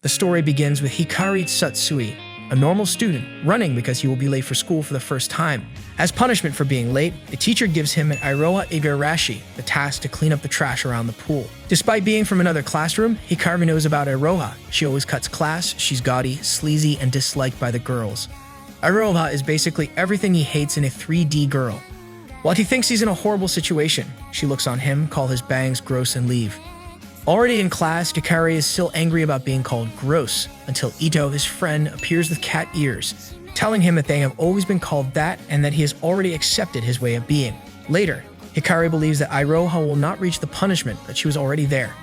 The story begins with Hikari Tutsui, a normal student, running because he will be late for school for the first time. As punishment for being late, the teacher gives him an Iroha Igarashi, the task to clean up the trash around the pool. Despite being from another classroom, Hikari knows about Iroha. She always cuts class, she's gaudy, sleazy, and disliked by the girls. Iroha is basically everything he hates in a 3D girl. While he thinks he's in a horrible situation, she looks on him, call his bangs gross, and leave. Already in class, Hikari is still angry about being called gross, until Itou, his friend, appears with cat ears, telling him that they have always been called that and that he has already accepted his way of being. Later, Hikari believes that Iroha will not reach the punishment, that she was already there.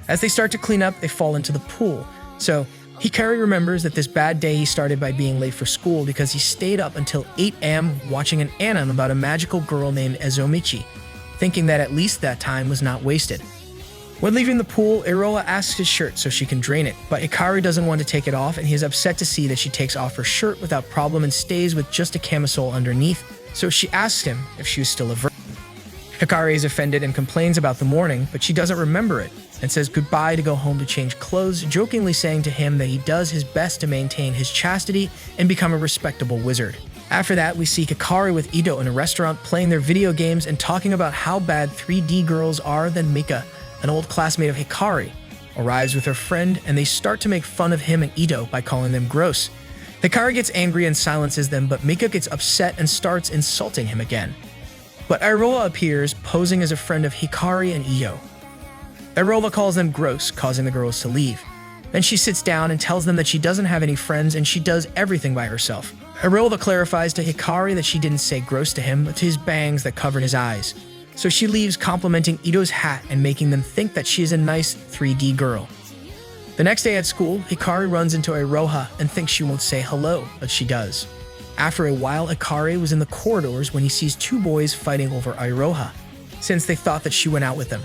As they start to clean up, they fall into the pool, so Hikari remembers that this bad day he started by being late for school because he stayed up until 8 a.m. watching an anime about a magical girl named Ezomichi, thinking that at least that time was not wasted. When leaving the pool, Iroha asks his shirt so she can drain it, but Hikari doesn't want to take it off and he is upset to see that she takes off her shirt without problem and stays with just a camisole underneath, so she asks him if she was still a virgin. Hikari is offended and complains about the morning, but she doesn't remember it, and says goodbye to go home to change clothes, jokingly saying to him that he does his best to maintain his chastity and become a respectable wizard. After that, we see Hikari with Itou in a restaurant playing their video games and talking about how bad 3D girls are. Then Mika, an old classmate of Hikari, arrives with her friend and they start to make fun of him and Itou by calling them gross. Hikari gets angry and silences them, but Mika gets upset and starts insulting him again. But Iroha appears, posing as a friend of Hikari and Itou. Iroha calls them gross, causing the girls to leave. Then she sits down and tells them that she doesn't have any friends and she does everything by herself. Iroha clarifies to Hikari that she didn't say gross to him, but to his bangs that covered his eyes. So she leaves, complimenting Itou's hat and making them think that she is a nice 3D girl. The next day at school, Hikari runs into Iroha and thinks she won't say hello, but she does. After a while, Hikari was in the corridors when he sees two boys fighting over Iroha, since they thought that she went out with them.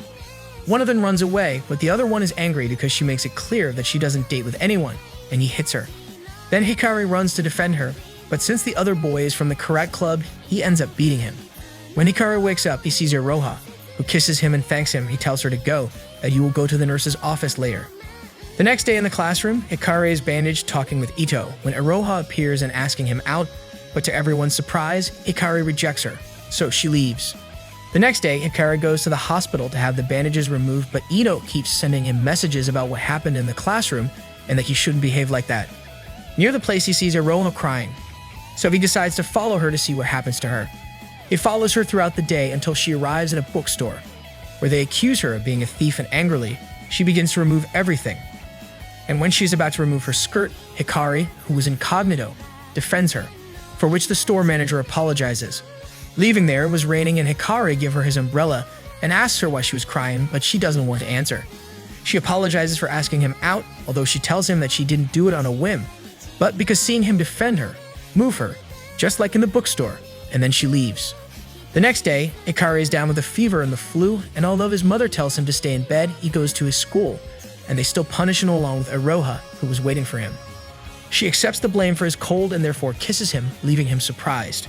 One of them runs away, but the other one is angry because she makes it clear that she doesn't date with anyone, and he hits her. Then Hikari runs to defend her, but since the other boy is from the karate club, he ends up beating him. When Hikari wakes up, he sees Iroha, who kisses him and thanks him. He tells her to go, that he will go to the nurse's office later. The next day in the classroom, Hikari is bandaged talking with Itou when Iroha appears and asking him out, but to everyone's surprise, Hikari rejects her, so she leaves. The next day, Hikari goes to the hospital to have the bandages removed, but Itou keeps sending him messages about what happened in the classroom and that he shouldn't behave like that. Near the place, he sees Iroha crying, so he decides to follow her to see what happens to her. He follows her throughout the day until she arrives at a bookstore, where they accuse her of being a thief, and angrily, she begins to remove everything. And when she is about to remove her skirt, Hikari, who was incognito, defends her, for which the store manager apologizes. Leaving there, it was raining and Hikari gives her his umbrella and asks her why she was crying, but she doesn't want to answer. She apologizes for asking him out, although she tells him that she didn't do it on a whim, but because seeing him defend her, move her, just like in the bookstore, and then she leaves. The next day, Hikari is down with a fever and the flu, and although his mother tells him to stay in bed, he goes to his school, and they still punish him along with Iroha, who was waiting for him. She accepts the blame for his cold and therefore kisses him, leaving him surprised.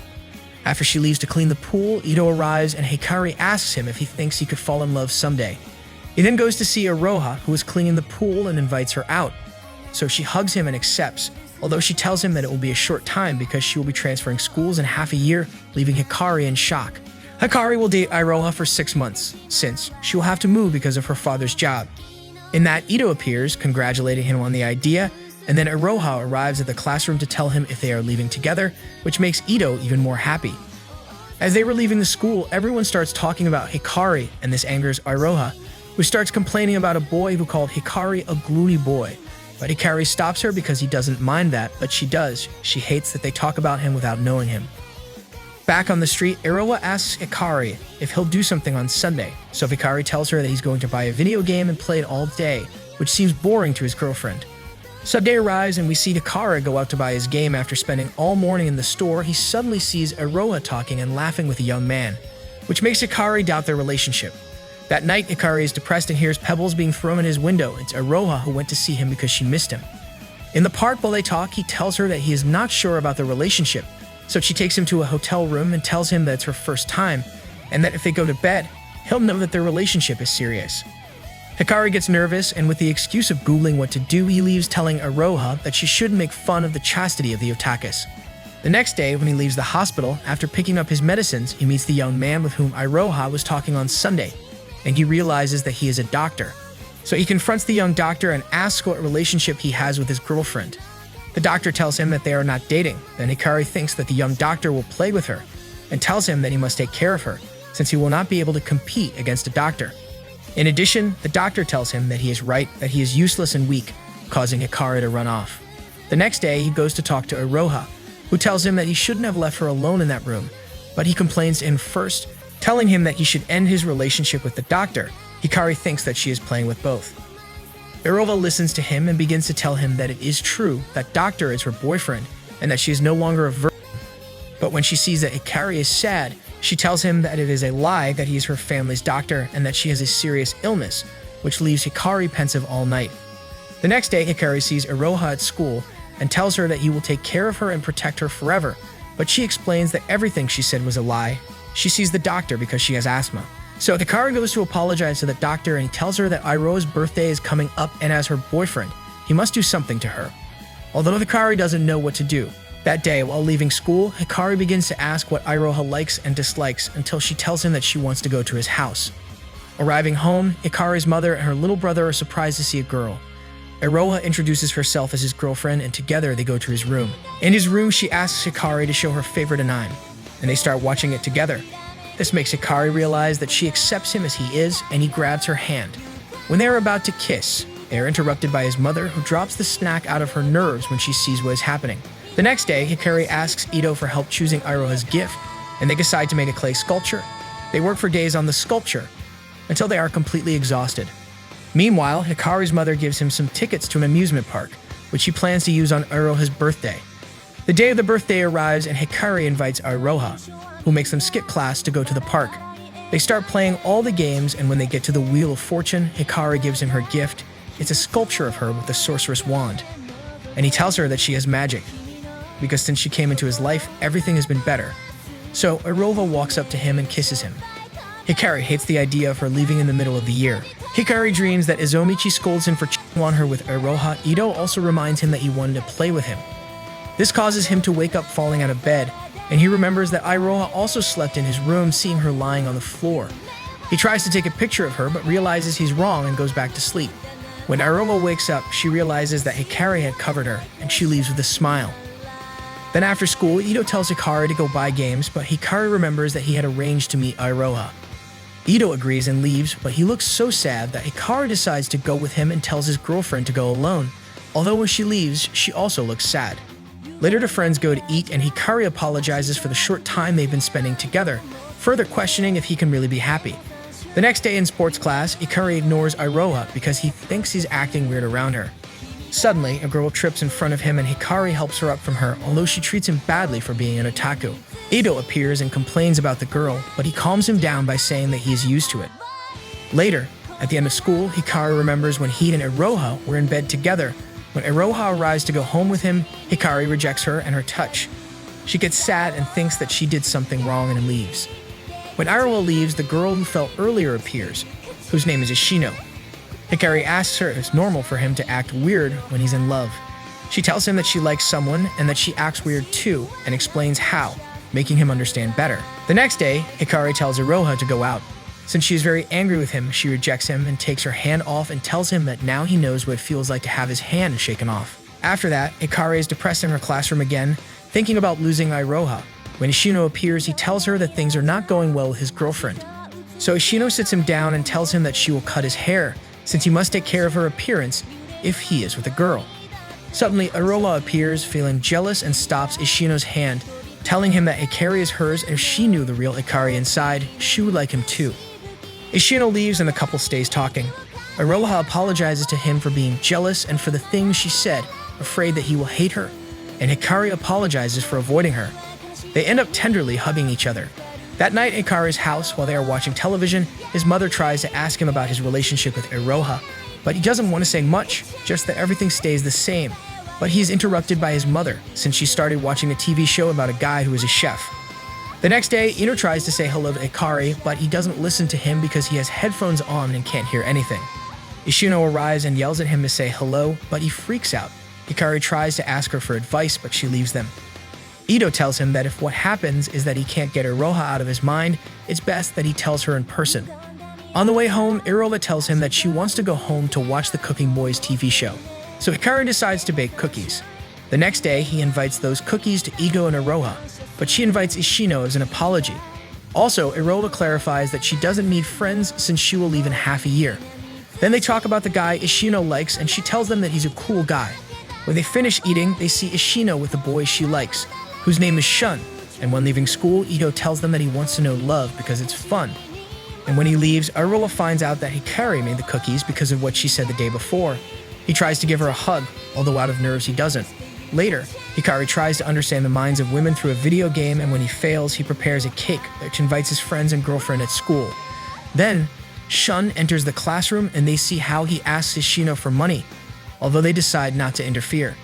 After she leaves to clean the pool, Itou arrives and Hikari asks him if he thinks he could fall in love someday. He then goes to see Iroha, who is cleaning the pool, and invites her out. So she hugs him and accepts, although she tells him that it will be a short time because she will be transferring schools in half a year, leaving Hikari in shock. Hikari will date Iroha for 6 months, since she will have to move because of her father's job. In that, Itou appears, congratulating him on the idea, and then Iroha arrives at the classroom to tell him if they are leaving together, which makes Itou even more happy. As they were leaving the school, everyone starts talking about Hikari, and this angers Iroha, who starts complaining about a boy who called Hikari a gluey boy. But Hikari stops her because he doesn't mind that, but she does. She hates that they talk about him without knowing him. Back on the street, Iroha asks Hikari if he'll do something on Sunday, so Hikari tells her that he's going to buy a video game and play it all day, which seems boring to his girlfriend. Subday arrives and we see Hikari go out to buy his game. After spending all morning in the store, he suddenly sees Iroha talking and laughing with a young man, which makes Hikari doubt their relationship. That night, Hikari is depressed and hears pebbles being thrown in his window. It's Iroha who went to see him because she missed him. In the park while they talk, he tells her that he is not sure about their relationship, so she takes him to a hotel room and tells him that it's her first time, and that if they go to bed, he'll know that their relationship is serious. Hikari gets nervous, and with the excuse of Googling what to do, he leaves, telling Iroha that she shouldn't make fun of the chastity of the otakus. The next day, when he leaves the hospital, after picking up his medicines, he meets the young man with whom Iroha was talking on Sunday, and he realizes that he is a doctor. So he confronts the young doctor and asks what relationship he has with his girlfriend. The doctor tells him that they are not dating. Then Hikari thinks that the young doctor will play with her, and tells him that he must take care of her, since he will not be able to compete against a doctor. In addition, the doctor tells him that he is right, that he is useless and weak, causing Hikari to run off. The next day, he goes to talk to Iroha, who tells him that he shouldn't have left her alone in that room, but he complains to him first, telling him that he should end his relationship with the doctor. Hikari thinks that she is playing with both. Iroha listens to him and begins to tell him that it is true that doctor is her boyfriend and that she is no longer a virgin. But when she sees that Hikari is sad, she tells him that it is a lie, that he is her family's doctor and that she has a serious illness, which leaves Hikari pensive all night. The next day, Hikari sees Iroha at school and tells her that he will take care of her and protect her forever, but she explains that everything she said was a lie. She sees the doctor because she has asthma. So Hikari goes to apologize to the doctor, and he tells her that Iroha's birthday is coming up, and as her boyfriend, he must do something to her. Although Hikari doesn't know what to do. That day, while leaving school, Hikari begins to ask what Iroha likes and dislikes until she tells him that she wants to go to his house. Arriving home, Hikari's mother and her little brother are surprised to see a girl. Iroha introduces herself as his girlfriend, and together they go to his room. In his room, she asks Hikari to show her favorite anime, and they start watching it together. This makes Hikari realize that she accepts him as he is, and he grabs her hand. When they are about to kiss, they are interrupted by his mother, who drops the snack out of her nerves when she sees what is happening. The next day, Hikari asks Itou for help choosing Iroha's gift, and they decide to make a clay sculpture. They work for days on the sculpture, until they are completely exhausted. Meanwhile, Hikari's mother gives him some tickets to an amusement park, which he plans to use on Iroha's birthday. The day of the birthday arrives, and Hikari invites Iroha, who makes them skip class to go to the park. They start playing all the games, and when they get to the Wheel of Fortune, Hikari gives him her gift. It's a sculpture of her with the sorceress wand. And he tells her that she has magic, because since she came into his life, everything has been better. So Iroha walks up to him and kisses him. Hikari hates the idea of her leaving in the middle of the year. Hikari dreams that Izomichi scolds him for cheating on her with Iroha. Itou also reminds him that he wanted to play with him. This causes him to wake up falling out of bed, and he remembers that Iroha also slept in his room, seeing her lying on the floor. He tries to take a picture of her, but realizes he's wrong and goes back to sleep. When Iroha wakes up, she realizes that Hikari had covered her, and she leaves with a smile. Then after school, Itou tells Hikari to go buy games, but Hikari remembers that he had arranged to meet Iroha. Itou agrees and leaves, but he looks so sad that Hikari decides to go with him and tells his girlfriend to go alone. Although when she leaves, she also looks sad. Later, the friends go to eat, and Hikari apologizes for the short time they've been spending together, further questioning if he can really be happy. The next day in sports class, Hikari ignores Iroha because he thinks he's acting weird around her. Suddenly, a girl trips in front of him, and Hikari helps her up from her, although she treats him badly for being an otaku. Itou appears and complains about the girl, but he calms him down by saying that he is used to it. Later, at the end of school, Hikari remembers when he and Iroha were in bed together. When Iroha arrives to go home with him, Hikari rejects her and her touch. She gets sad and thinks that she did something wrong and leaves. When Iroha leaves, the girl who fell earlier appears, whose name is Ishino. Hikari asks her if it's normal for him to act weird when he's in love. She tells him that she likes someone and that she acts weird too, and explains how, making him understand better. The next day, Hikari tells Iroha to go out. Since she is very angry with him, she rejects him and takes her hand off and tells him that now he knows what it feels like to have his hand shaken off. After that, Hikari is depressed in her classroom again, thinking about losing Iroha. When Ishino appears, he tells her that things are not going well with his girlfriend. So Ishino sits him down and tells him that she will cut his hair, since he must take care of her appearance if he is with a girl. Suddenly, Iroha appears, feeling jealous, and stops Ishino's hand, telling him that Hikari is hers, and if she knew the real Hikari inside, she would like him too. Ishino leaves and the couple stays talking. Iroha apologizes to him for being jealous and for the things she said, afraid that he will hate her, and Hikari apologizes for avoiding her. They end up tenderly hugging each other. That night at Hikari's house, while they are watching television, his mother tries to ask him about his relationship with Iroha, but he doesn't want to say much, just that everything stays the same. But he is interrupted by his mother, since she started watching a TV show about a guy who is a chef. The next day, Itou tries to say hello to Hikari, but he doesn't listen to him because he has headphones on and can't hear anything. Ishino arrives and yells at him to say hello, but he freaks out. Hikari tries to ask her for advice, but she leaves them. Itou tells him that if what happens is that he can't get Iroha out of his mind, it's best that he tells her in person. On the way home, Iroha tells him that she wants to go home to watch the Cooking Boys TV show. So Hikari decides to bake cookies. The next day, he invites those cookies to Igo and Iroha, but she invites Ishino as an apology. Also, Iroha clarifies that she doesn't need friends since she will leave in half a year. Then they talk about the guy Ishino likes, and she tells them that he's a cool guy. When they finish eating, they see Ishino with the boy she likes, whose name is Shun, and when leaving school, Itou tells them that he wants to know love because it's fun. And when he leaves, Iroha finds out that Hikari made the cookies because of what she said the day before. He tries to give her a hug, although out of nerves he doesn't. Later, Hikari tries to understand the minds of women through a video game, and when he fails, he prepares a cake which invites his friends and girlfriend at school. Then, Shun enters the classroom and they see how he asks Ishino for money, although they decide not to interfere.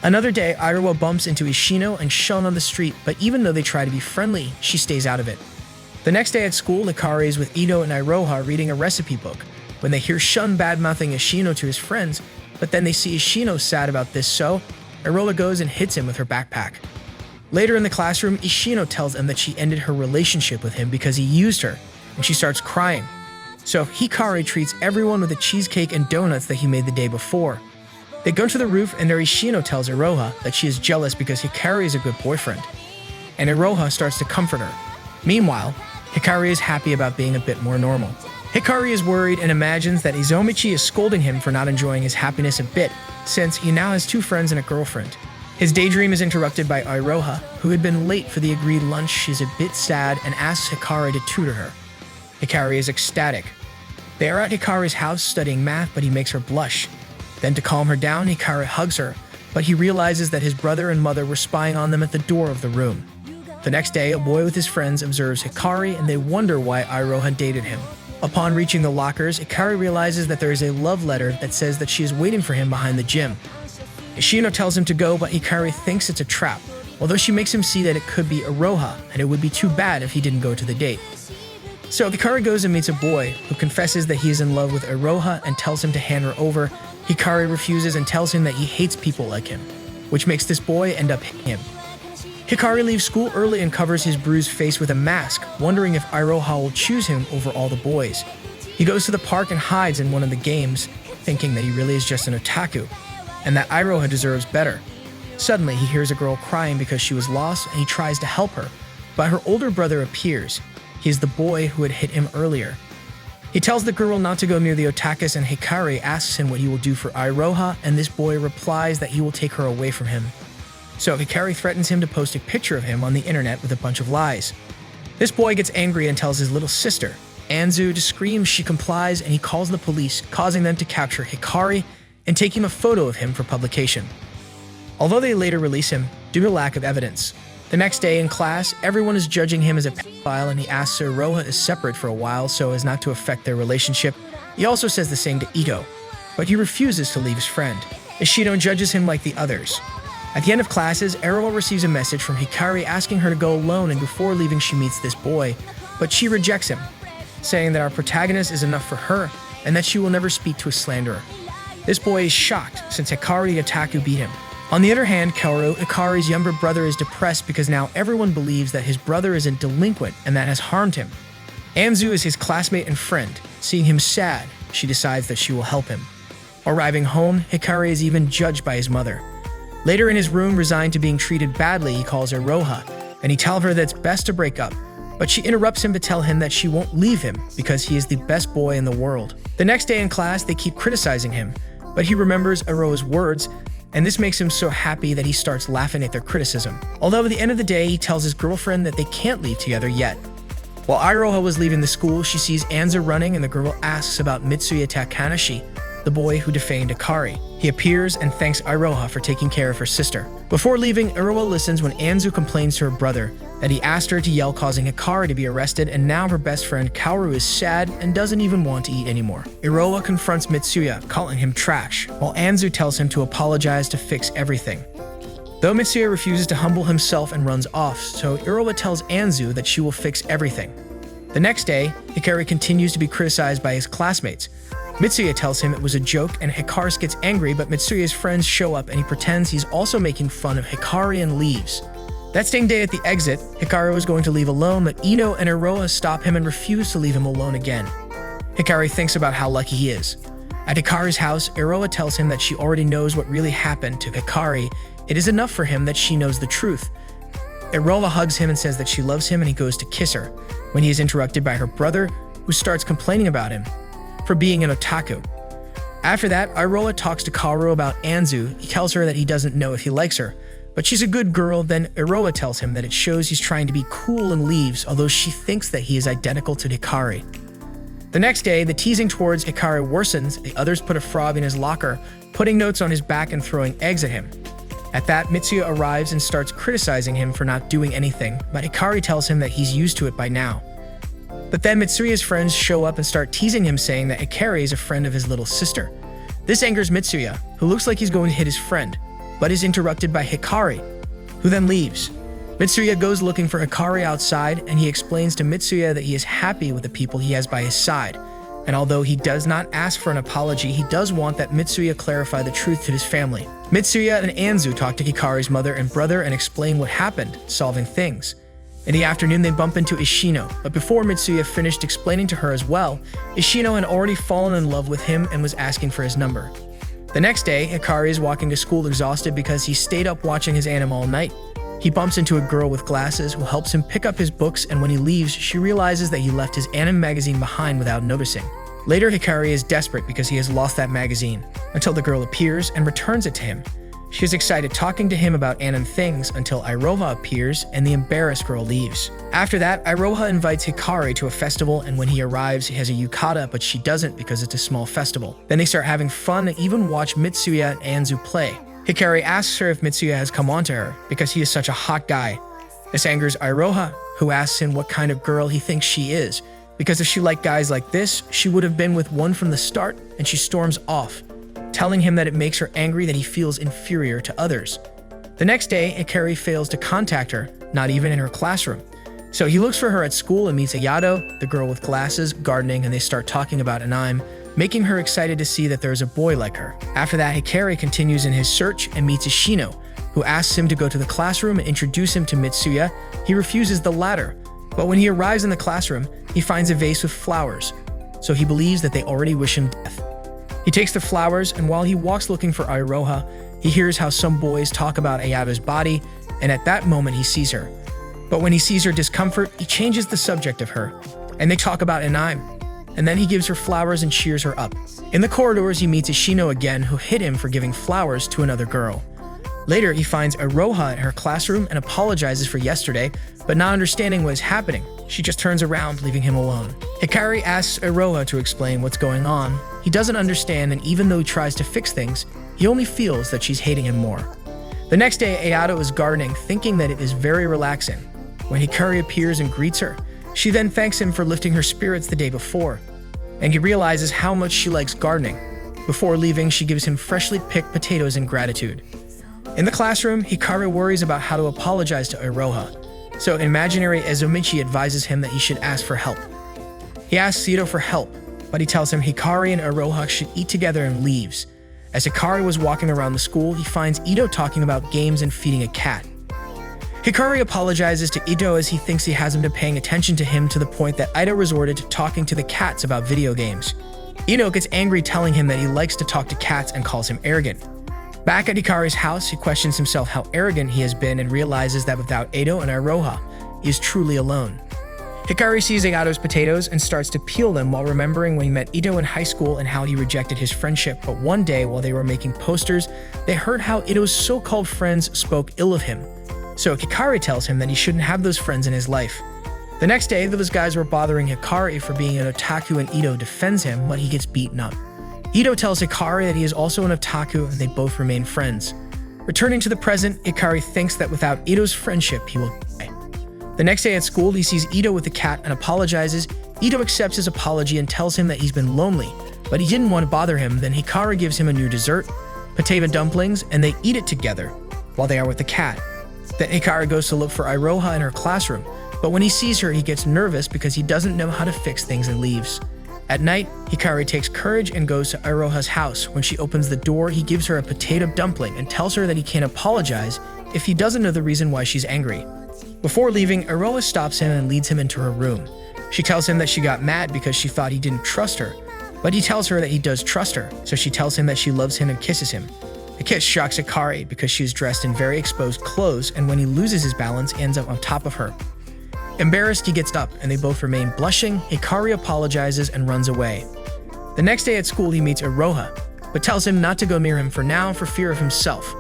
Another day, Iroha bumps into Ishino and Shun on the street, but even though they try to be friendly, she stays out of it. The next day at school, Hikari is with Itou and Iroha reading a recipe book when they hear Shun bad-mouthing Ishino to his friends, but then they see Ishino sad about this, so Iroha goes and hits him with her backpack. Later in the classroom, Ishino tells them that she ended her relationship with him because he used her, and she starts crying. So Hikari treats everyone with a cheesecake and donuts that he made the day before. They go to the roof and there Ishino tells Iroha that she is jealous because Hikari is a good boyfriend. And Iroha starts to comfort her. Meanwhile, Hikari is happy about being a bit more normal. Hikari is worried and imagines that Izomichi is scolding him for not enjoying his happiness a bit, since he now has 2 friends and a girlfriend. His daydream is interrupted by Iroha, who had been late for the agreed lunch. She's a bit sad and asks Hikari to tutor her. Hikari is ecstatic. They are at Hikari's house studying math, but he makes her blush. Then to calm her down, Hikari hugs her, but he realizes that his brother and mother were spying on them at the door of the room. The next day, a boy with his friends observes Hikari and they wonder why Iroha dated him. Upon reaching the lockers, Hikari realizes that there is a love letter that says that she is waiting for him behind the gym. Ishino tells him to go, but Hikari thinks it's a trap, although she makes him see that it could be Iroha, and it would be too bad if he didn't go to the date. So Hikari goes and meets a boy who confesses that he is in love with Iroha and tells him to hand her over. Hikari refuses and tells him that he hates people like him, which makes this boy end up hitting him. Hikari leaves school early and covers his bruised face with a mask, wondering if Iroha will choose him over all the boys. He goes to the park and hides in one of the games, thinking that he really is just an otaku, and that Iroha deserves better. Suddenly, he hears a girl crying because she was lost, and he tries to help her, but her older brother appears. He is the boy who had hit him earlier. He tells the girl not to go near the otakus, and Hikari asks him what he will do for Iroha, and this boy replies that he will take her away from him. So Hikari threatens him to post a picture of him on the internet with a bunch of lies. This boy gets angry and tells his little sister, Anzu, to scream. She complies, and he calls the police, causing them to capture Hikari and taking a photo of him for publication. Although they later release him due to lack of evidence. The next day in class, everyone is judging him as a pedophile, and he asks Iroha is separate for a while so as not to affect their relationship. He also says the same to Itou, but he refuses to leave his friend. Ishino judges him like the others. At the end of classes, Iroha receives a message from Hikari asking her to go alone, and before leaving she meets this boy, but she rejects him, saying that our protagonist is enough for her and that she will never speak to a slanderer. This boy is shocked since Hikari the otaku beat him. On the other hand, Kaoru, Hikari's younger brother, is depressed because now everyone believes that his brother is a delinquent and that has harmed him. Anzu is his classmate and friend. Seeing him sad, she decides that she will help him. Arriving home, Hikari is even judged by his mother. Later in his room, resigned to being treated badly, he calls Iroha, and he tells her that it's best to break up. But she interrupts him to tell him that she won't leave him because he is the best boy in the world. The next day in class, they keep criticizing him, but he remembers Iroha's words, and this makes him so happy that he starts laughing at their criticism. Although at the end of the day, he tells his girlfriend that they can't leave together yet. While Iroha was leaving the school, she sees Anzu running, and the girl asks about Mitsuya Takanashi, the boy who defamed Hikari. He appears and thanks Iroha for taking care of her sister. Before leaving, Iroha listens when Anzu complains to her brother that he asked her to yell, causing Hikari to be arrested, and now her best friend Kaoru is sad and doesn't even want to eat anymore. Iroha confronts Mitsuya, calling him trash, while Anzu tells him to apologize to fix everything. Though Mitsuya refuses to humble himself and runs off, so Iroha tells Anzu that she will fix everything. The next day, Hikari continues to be criticized by his classmates, Mitsuya tells him it was a joke and Hikari gets angry, but Mitsuya's friends show up and he pretends he's also making fun of Hikari and leaves. That same day at the exit, Hikari was going to leave alone, but Itou and Iroha stop him and refuse to leave him alone again. Hikari thinks about how lucky he is. At Hikari's house, Iroha tells him that she already knows what really happened to Hikari. It is enough for him that she knows the truth. Iroha hugs him and says that she loves him and he goes to kiss her, when he is interrupted by her brother, who starts complaining about him for being an otaku. After that, Iroha talks to Kaoru about Anzu. He tells her that he doesn't know if he likes her, but she's a good girl. Then Iroha tells him that it shows he's trying to be cool and leaves, although she thinks that he is identical to Hikari. The next day, the teasing towards Hikari worsens. The others put a frog in his locker, putting notes on his back and throwing eggs at him. At that, Mitsuya arrives and starts criticizing him for not doing anything, but Hikari tells him that he's used to it by now. But then Mitsuya's friends show up and start teasing him, saying that Hikari is a friend of his little sister. This angers Mitsuya, who looks like he's going to hit his friend, but is interrupted by Hikari, who then leaves. Mitsuya goes looking for Hikari outside, and he explains to Mitsuya that he is happy with the people he has by his side. And although he does not ask for an apology, he does want that Mitsuya clarify the truth to his family. Mitsuya and Anzu talk to Hikari's mother and brother and explain what happened, solving things. In the afternoon, they bump into Ishino, but before Mitsuya finished explaining to her as well, Ishino had already fallen in love with him and was asking for his number. The next day, Hikari is walking to school exhausted because he stayed up watching his anime all night. He bumps into a girl with glasses who helps him pick up his books, and when he leaves, she realizes that he left his anime magazine behind without noticing. Later, Hikari is desperate because he has lost that magazine, until the girl appears and returns it to him. She is excited talking to him about anime things until Iroha appears and the embarrassed girl leaves. After that, Iroha invites Hikari to a festival, and when he arrives, he has a yukata, but she doesn't because it's a small festival. Then they start having fun and even watch Mitsuya and Anzu play. Hikari asks her if Mitsuya has come on to her because he is such a hot guy. This angers Iroha, who asks him what kind of girl he thinks she is, because if she liked guys like this, she would have been with one from the start, and she storms off, telling him that it makes her angry that he feels inferior to others. The next day, Hikari fails to contact her, not even in her classroom. So he looks for her at school and meets Ayato, the girl with glasses, gardening, and they start talking about anime, making her excited to see that there is a boy like her. After that, Hikari continues in his search and meets Ishino, who asks him to go to the classroom and introduce him to Mitsuya. He refuses the latter, but when he arrives in the classroom, he finds a vase with flowers, so he believes that they already wish him death. He takes the flowers, and while he walks looking for Iroha, he hears how some boys talk about Ayato's body, and at that moment he sees her. But when he sees her discomfort, he changes the subject of her, and they talk about anime. And then he gives her flowers and cheers her up. In the corridors, he meets Ishino again, who hit him for giving flowers to another girl. Later, he finds Iroha in her classroom and apologizes for yesterday, but not understanding what is happening, she just turns around, leaving him alone. Hikari asks Iroha to explain what's going on. He doesn't understand, and even though he tries to fix things, he only feels that she's hating him more. The next day, Ayato is gardening, thinking that it is very relaxing. When Hikari appears and greets her, she then thanks him for lifting her spirits the day before, and he realizes how much she likes gardening. Before leaving, she gives him freshly picked potatoes in gratitude. In the classroom, Hikari worries about how to apologize to Iroha, so imaginary Ezomichi advises him that he should ask for help. He asks Itou for help, but he tells him Hikari and Iroha should eat together and leaves. As Hikari was walking around the school, he finds Itou talking about games and feeding a cat. Hikari apologizes to Itou as he thinks he hasn't been paying attention to him, to the point that Itou resorted to talking to the cats about video games. Itou gets angry, telling him that he likes to talk to cats and calls him arrogant. Back at Hikari's house, he questions himself how arrogant he has been and realizes that without Itou and Iroha, he is truly alone. Hikari sees Ayato's potatoes and starts to peel them while remembering when he met Itou in high school and how he rejected his friendship, but one day while they were making posters, they heard how Itou's so-called friends spoke ill of him. So Hikari tells him that he shouldn't have those friends in his life. The next day, those guys were bothering Hikari for being an otaku, and Itou defends him, but he gets beaten up. Itou tells Hikari that he is also an otaku, and they both remain friends. Returning to the present, Hikari thinks that without Itou's friendship, he will die. The next day at school, he sees Itou with the cat and apologizes. Itou accepts his apology and tells him that he's been lonely, but he didn't want to bother him. Then Hikari gives him a new dessert, potato dumplings, and they eat it together while they are with the cat. Then Hikari goes to look for Iroha in her classroom, but when he sees her, he gets nervous because he doesn't know how to fix things and leaves. At night, Hikari takes courage and goes to Iroha's house. When she opens the door, he gives her a potato dumpling and tells her that he can't apologize if he doesn't know the reason why she's angry. Before leaving, Iroha stops him and leads him into her room. She tells him that she got mad because she thought he didn't trust her, but he tells her that he does trust her, so she tells him that she loves him and kisses him. The kiss shocks Hikari because she is dressed in very exposed clothes, and when he loses his balance, ends up on top of her. Embarrassed, he gets up, and they both remain blushing. Hikari apologizes and runs away. The next day at school, he meets Iroha, but tells him not to go near him for now for fear of himself.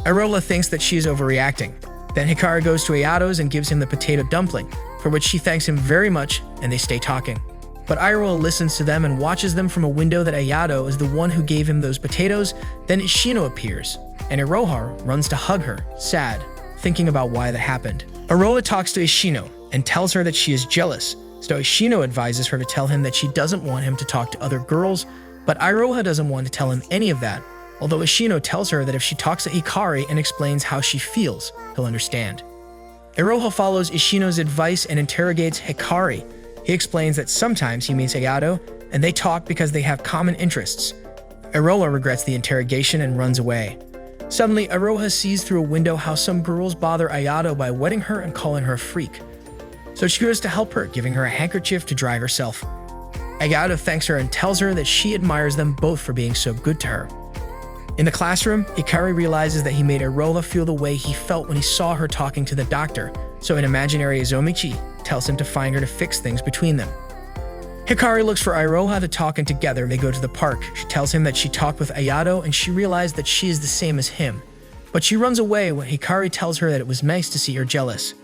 Iroha thinks that she is overreacting. Then Hikari goes to Ayato's and gives him the potato dumpling, for which she thanks him very much, and they stay talking. But Iroha listens to them and watches them from a window that Ayato is the one who gave him those potatoes. Then Ishino appears, and Iroha runs to hug her, sad, thinking about why that happened. Iroha talks to Ishino and tells her that she is jealous, so Ishino advises her to tell him that she doesn't want him to talk to other girls, but Iroha doesn't want to tell him any of that, although Ishino tells her that if she talks to Hikari and explains how she feels, he'll understand. Iroha follows Ishino's advice and interrogates Hikari. He explains that sometimes he meets Ayato, and they talk because they have common interests. Iroha regrets the interrogation and runs away. Suddenly, Iroha sees through a window how some girls bother Ayato by wetting her and calling her a freak. So she goes to help her, giving her a handkerchief to dry herself. Ayato thanks her and tells her that she admires them both for being so good to her. In the classroom, Hikari realizes that he made Iroha feel the way he felt when he saw her talking to the doctor, so an imaginary Izomichi tells him to find her to fix things between them. Hikari looks for Iroha to talk, and together they go to the park. She tells him that she talked with Ayato and she realized that she is the same as him. But she runs away when Hikari tells her that it was nice to see her jealous.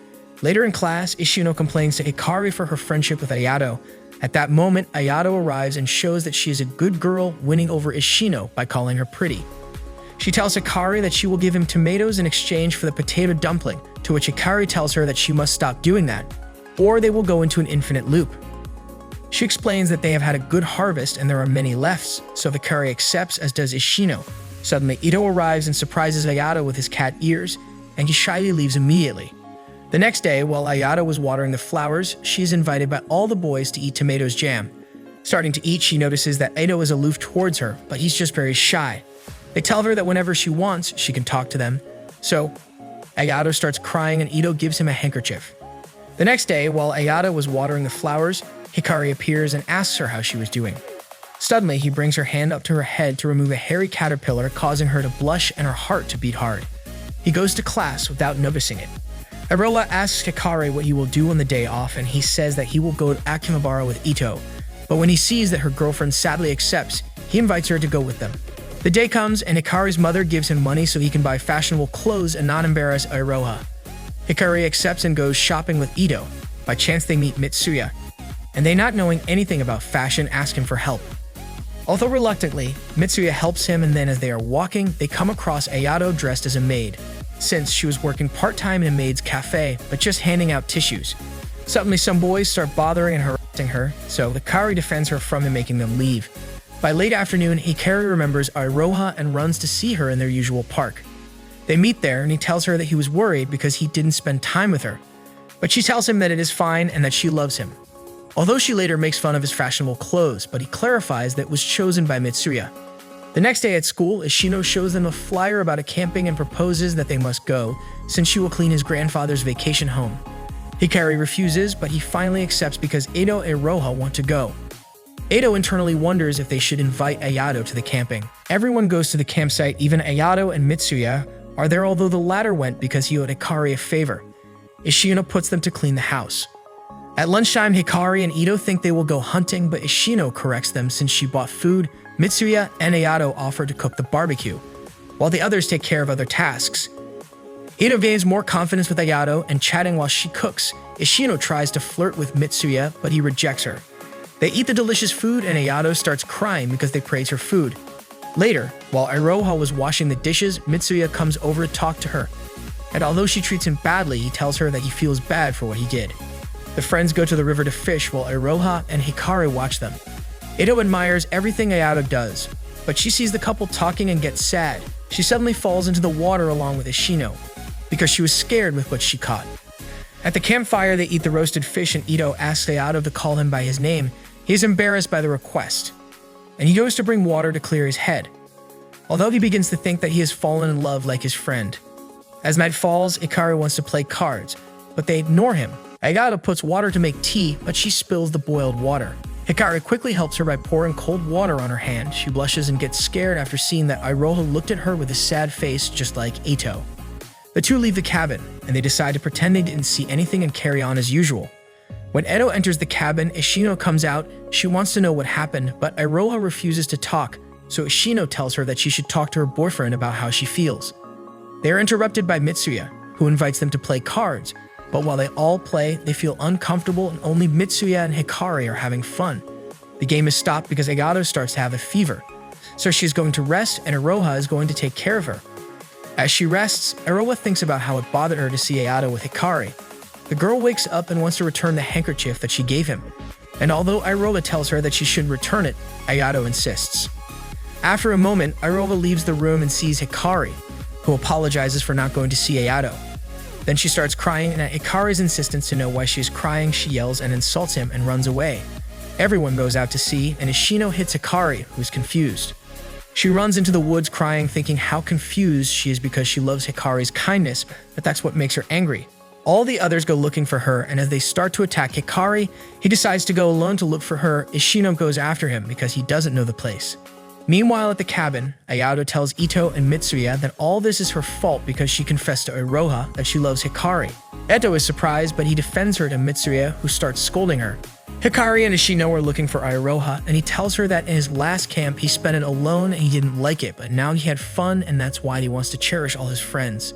Later in class, Ishino complains to Hikari for her friendship with Ayato. At that moment, Ayato arrives and shows that she is a good girl, winning over Ishino by calling her pretty. She tells Hikari that she will give him tomatoes in exchange for the potato dumpling, to which Hikari tells her that she must stop doing that, or they will go into an infinite loop. She explains that they have had a good harvest and there are many lefts, so Hikari accepts, as does Ishino. Suddenly, Itou arrives and surprises Ayato with his cat ears, and he shyly leaves immediately. The next day, while Ayato was watering the flowers, she is invited by all the boys to eat tomatoes jam. Starting to eat, she notices that Itou is aloof towards her, but he's just very shy. They tell her that whenever she wants, she can talk to them. So, Ayato starts crying and Itou gives him a handkerchief. The next day, while Ayato was watering the flowers, Hikari appears and asks her how she was doing. Suddenly, he brings her hand up to her head to remove a hairy caterpillar, causing her to blush and her heart to beat hard. He goes to class without noticing it. Iroha asks Hikari what he will do on the day off, and he says that he will go to Akihabara with Itou. But when he sees that her girlfriend sadly accepts, he invites her to go with them. The day comes, and Hikari's mother gives him money so he can buy fashionable clothes and not embarrass Iroha. Hikari accepts and goes shopping with Itou. By chance, they meet Mitsuya, and they, not knowing anything about fashion, ask him for help. Although reluctantly, Mitsuya helps him, and then as they are walking, they come across Ayato dressed as a maid, since she was working part-time in a maid's cafe, but just handing out tissues. Suddenly, some boys start bothering and harassing her, so Hikari defends her from them, making them leave. By late afternoon, Hikari remembers Iroha and runs to see her in their usual park. They meet there, and he tells her that he was worried because he didn't spend time with her. But she tells him that it is fine and that she loves him. Although she later makes fun of his fashionable clothes, but he clarifies that it was chosen by Mitsuya. The next day at school, Ishino shows them a flyer about a camping and proposes that they must go, since she will clean his grandfather's vacation home. Hikari refuses, but he finally accepts because Itou and Iroha want to go. Itou internally wonders if they should invite Ayato to the camping. Everyone goes to the campsite, even Ayato and Mitsuya are there, although the latter went because he owed Hikari a favor. Ishino puts them to clean the house. At lunchtime, Hikari and Itou think they will go hunting, but Ishino corrects them since she bought food. Mitsuya and Ayato offer to cook the barbecue, while the others take care of other tasks. Itou gains more confidence with Ayato, and chatting while she cooks, Ishino tries to flirt with Mitsuya, but he rejects her. They eat the delicious food, and Ayato starts crying because they praise her food. Later, while Iroha was washing the dishes, Mitsuya comes over to talk to her, and although she treats him badly, he tells her that he feels bad for what he did. The friends go to the river to fish while Iroha and Hikari watch them. Itou admires everything Ayato does, but she sees the couple talking and gets sad. She suddenly falls into the water along with Ishino, because she was scared with what she caught. At the campfire, they eat the roasted fish, and Itou asks Ayato to call him by his name. He is embarrassed by the request, and he goes to bring water to clear his head, although he begins to think that he has fallen in love like his friend. As night falls, Hikari wants to play cards, but they ignore him. Ayato puts water to make tea, but she spills the boiled water. Hikari quickly helps her by pouring cold water on her hand. She blushes and gets scared after seeing that Iroha looked at her with a sad face just like Itou. The two leave the cabin, and they decide to pretend they didn't see anything and carry on as usual. When Edo enters the cabin, Ishino comes out. She wants to know what happened, but Iroha refuses to talk, so Ishino tells her that she should talk to her boyfriend about how she feels. They are interrupted by Mitsuya, who invites them to play cards, but while they all play, they feel uncomfortable and only Mitsuya and Hikari are having fun. The game is stopped because Ayato starts to have a fever, so she is going to rest and Iroha is going to take care of her. As she rests, Iroha thinks about how it bothered her to see Ayato with Hikari. The girl wakes up and wants to return the handkerchief that she gave him, and although Iroha tells her that she shouldn't return it, Ayato insists. After a moment, Iroha leaves the room and sees Hikari, who apologizes for not going to see Ayato. Then she starts crying, and at Hikari's insistence to know why she is crying, she yells and insults him and runs away. Everyone goes out to see, and Ishino hits Hikari, who's confused. She runs into the woods crying, thinking how confused she is because she loves Hikari's kindness, but that's what makes her angry. All the others go looking for her, and as they start to attack Hikari, he decides to go alone to look for her. Ishino goes after him because he doesn't know the place. Meanwhile, at the cabin, Ayato tells Itou and Mitsuya that all this is her fault because she confessed to Iroha that she loves Hikari. Eto is surprised, but he defends her to Mitsuya, who starts scolding her. Hikari and Ishino are looking for Iroha, and he tells her that in his last camp he spent it alone and he didn't like it, but now he had fun and that's why he wants to cherish all his friends.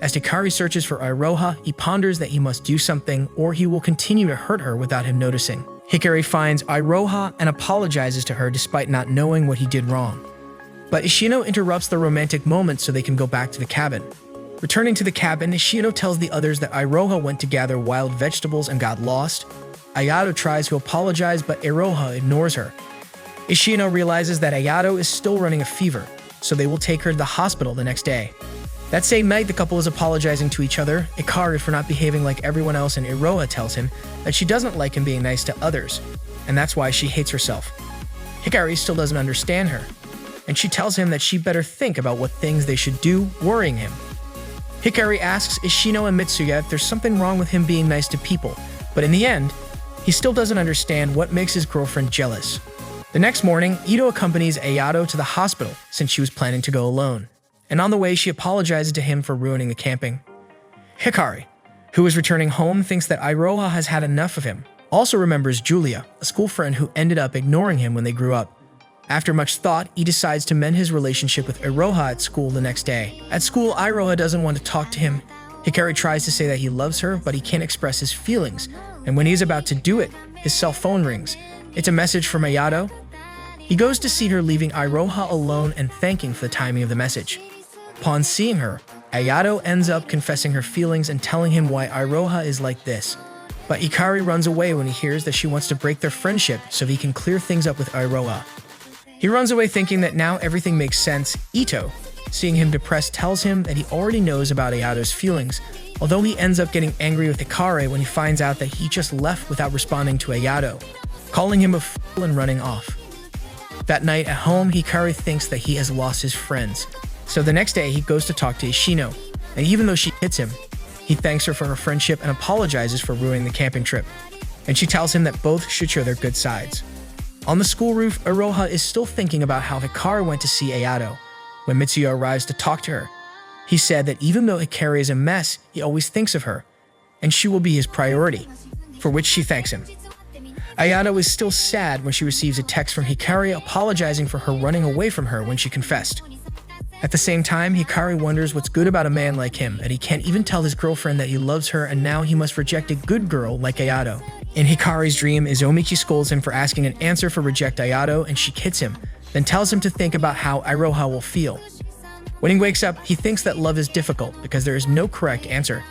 As Hikari searches for Iroha, he ponders that he must do something or he will continue to hurt her without him noticing. Hikari finds Iroha and apologizes to her despite not knowing what he did wrong. But Ishino interrupts the romantic moment so they can go back to the cabin. Returning to the cabin, Ishino tells the others that Iroha went to gather wild vegetables and got lost. Ayato tries to apologize, but Iroha ignores her. Ishino realizes that Ayato is still running a fever, so they will take her to the hospital the next day. That same night, the couple is apologizing to each other, Hikari for not behaving like everyone else, and Iroha tells him that she doesn't like him being nice to others, and that's why she hates herself. Hikari still doesn't understand her, and she tells him that she better think about what things they should do, worrying him. Hikari asks Ishino and Mitsuya if there's something wrong with him being nice to people, but in the end, he still doesn't understand what makes his girlfriend jealous. The next morning, Itou accompanies Ayato to the hospital since she was planning to go alone. And on the way, she apologizes to him for ruining the camping. Hikari, who is returning home, thinks that Iroha has had enough of him. Also remembers Julia, a school friend who ended up ignoring him when they grew up. After much thought, he decides to mend his relationship with Iroha at school the next day. At school, Iroha doesn't want to talk to him. Hikari tries to say that he loves her, but he can't express his feelings. And when he's about to do it, his cell phone rings. It's a message from Ayato. He goes to see her, leaving Iroha alone and thanking for the timing of the message. Upon seeing her, Ayato ends up confessing her feelings and telling him why Iroha is like this. But Hikari runs away when he hears that she wants to break their friendship so he can clear things up with Iroha. He runs away thinking that now everything makes sense. Itou, seeing him depressed, tells him that he already knows about Ayato's feelings, although he ends up getting angry with Hikari when he finds out that he just left without responding to Ayato, calling him a fool and running off. That night at home, Hikari thinks that he has lost his friends. So the next day, he goes to talk to Ishino, and even though she hits him, he thanks her for her friendship and apologizes for ruining the camping trip. And she tells him that both should show their good sides. On the school roof, Iroha is still thinking about how Hikari went to see Ayato. When Mitsuya arrives to talk to her, he said that even though Hikari is a mess, he always thinks of her, and she will be his priority, for which she thanks him. Ayato is still sad when she receives a text from Hikari apologizing for her running away from her when she confessed. At the same time, Hikari wonders what's good about a man like him, that he can't even tell his girlfriend that he loves her and now he must reject a good girl like Ayato. In Hikari's dream, Izomichi scolds him for asking an answer for reject Ayato and she hits him, then tells him to think about how Iroha will feel. When he wakes up, he thinks that love is difficult because there is no correct answer.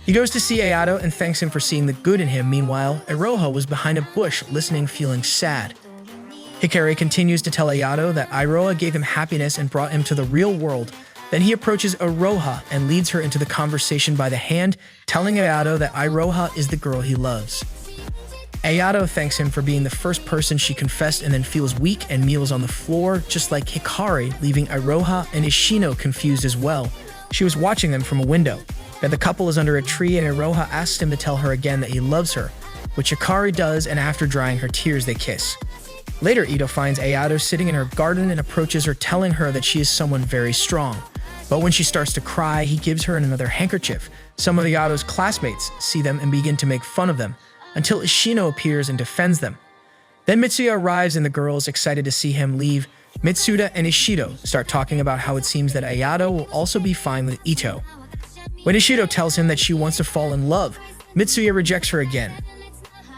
He goes to see Ayato and thanks him for seeing the good in him. Meanwhile, Iroha was behind a bush listening, feeling sad. Hikari continues to tell Ayato that Iroha gave him happiness and brought him to the real world. Then he approaches Iroha and leads her into the conversation by the hand, telling Ayato that Iroha is the girl he loves. Ayato thanks him for being the first person she confessed and then feels weak and kneels on the floor, just like Hikari, leaving Iroha and Ishino confused as well. She was watching them from a window. Then the couple is under a tree and Iroha asks him to tell her again that he loves her, which Hikari does, and after drying her tears, they kiss. Later, Itou finds Ayato sitting in her garden and approaches her, telling her that she is someone very strong. But when she starts to cry, he gives her another handkerchief. Some of Ayato's classmates see them and begin to make fun of them, until Ishino appears and defends them. Then Mitsuya arrives and the girls, excited to see him leave, Mitsuda and Ishido start talking about how it seems that Ayato will also be fine with Itou. When Ishido tells him that she wants to fall in love, Mitsuya rejects her again.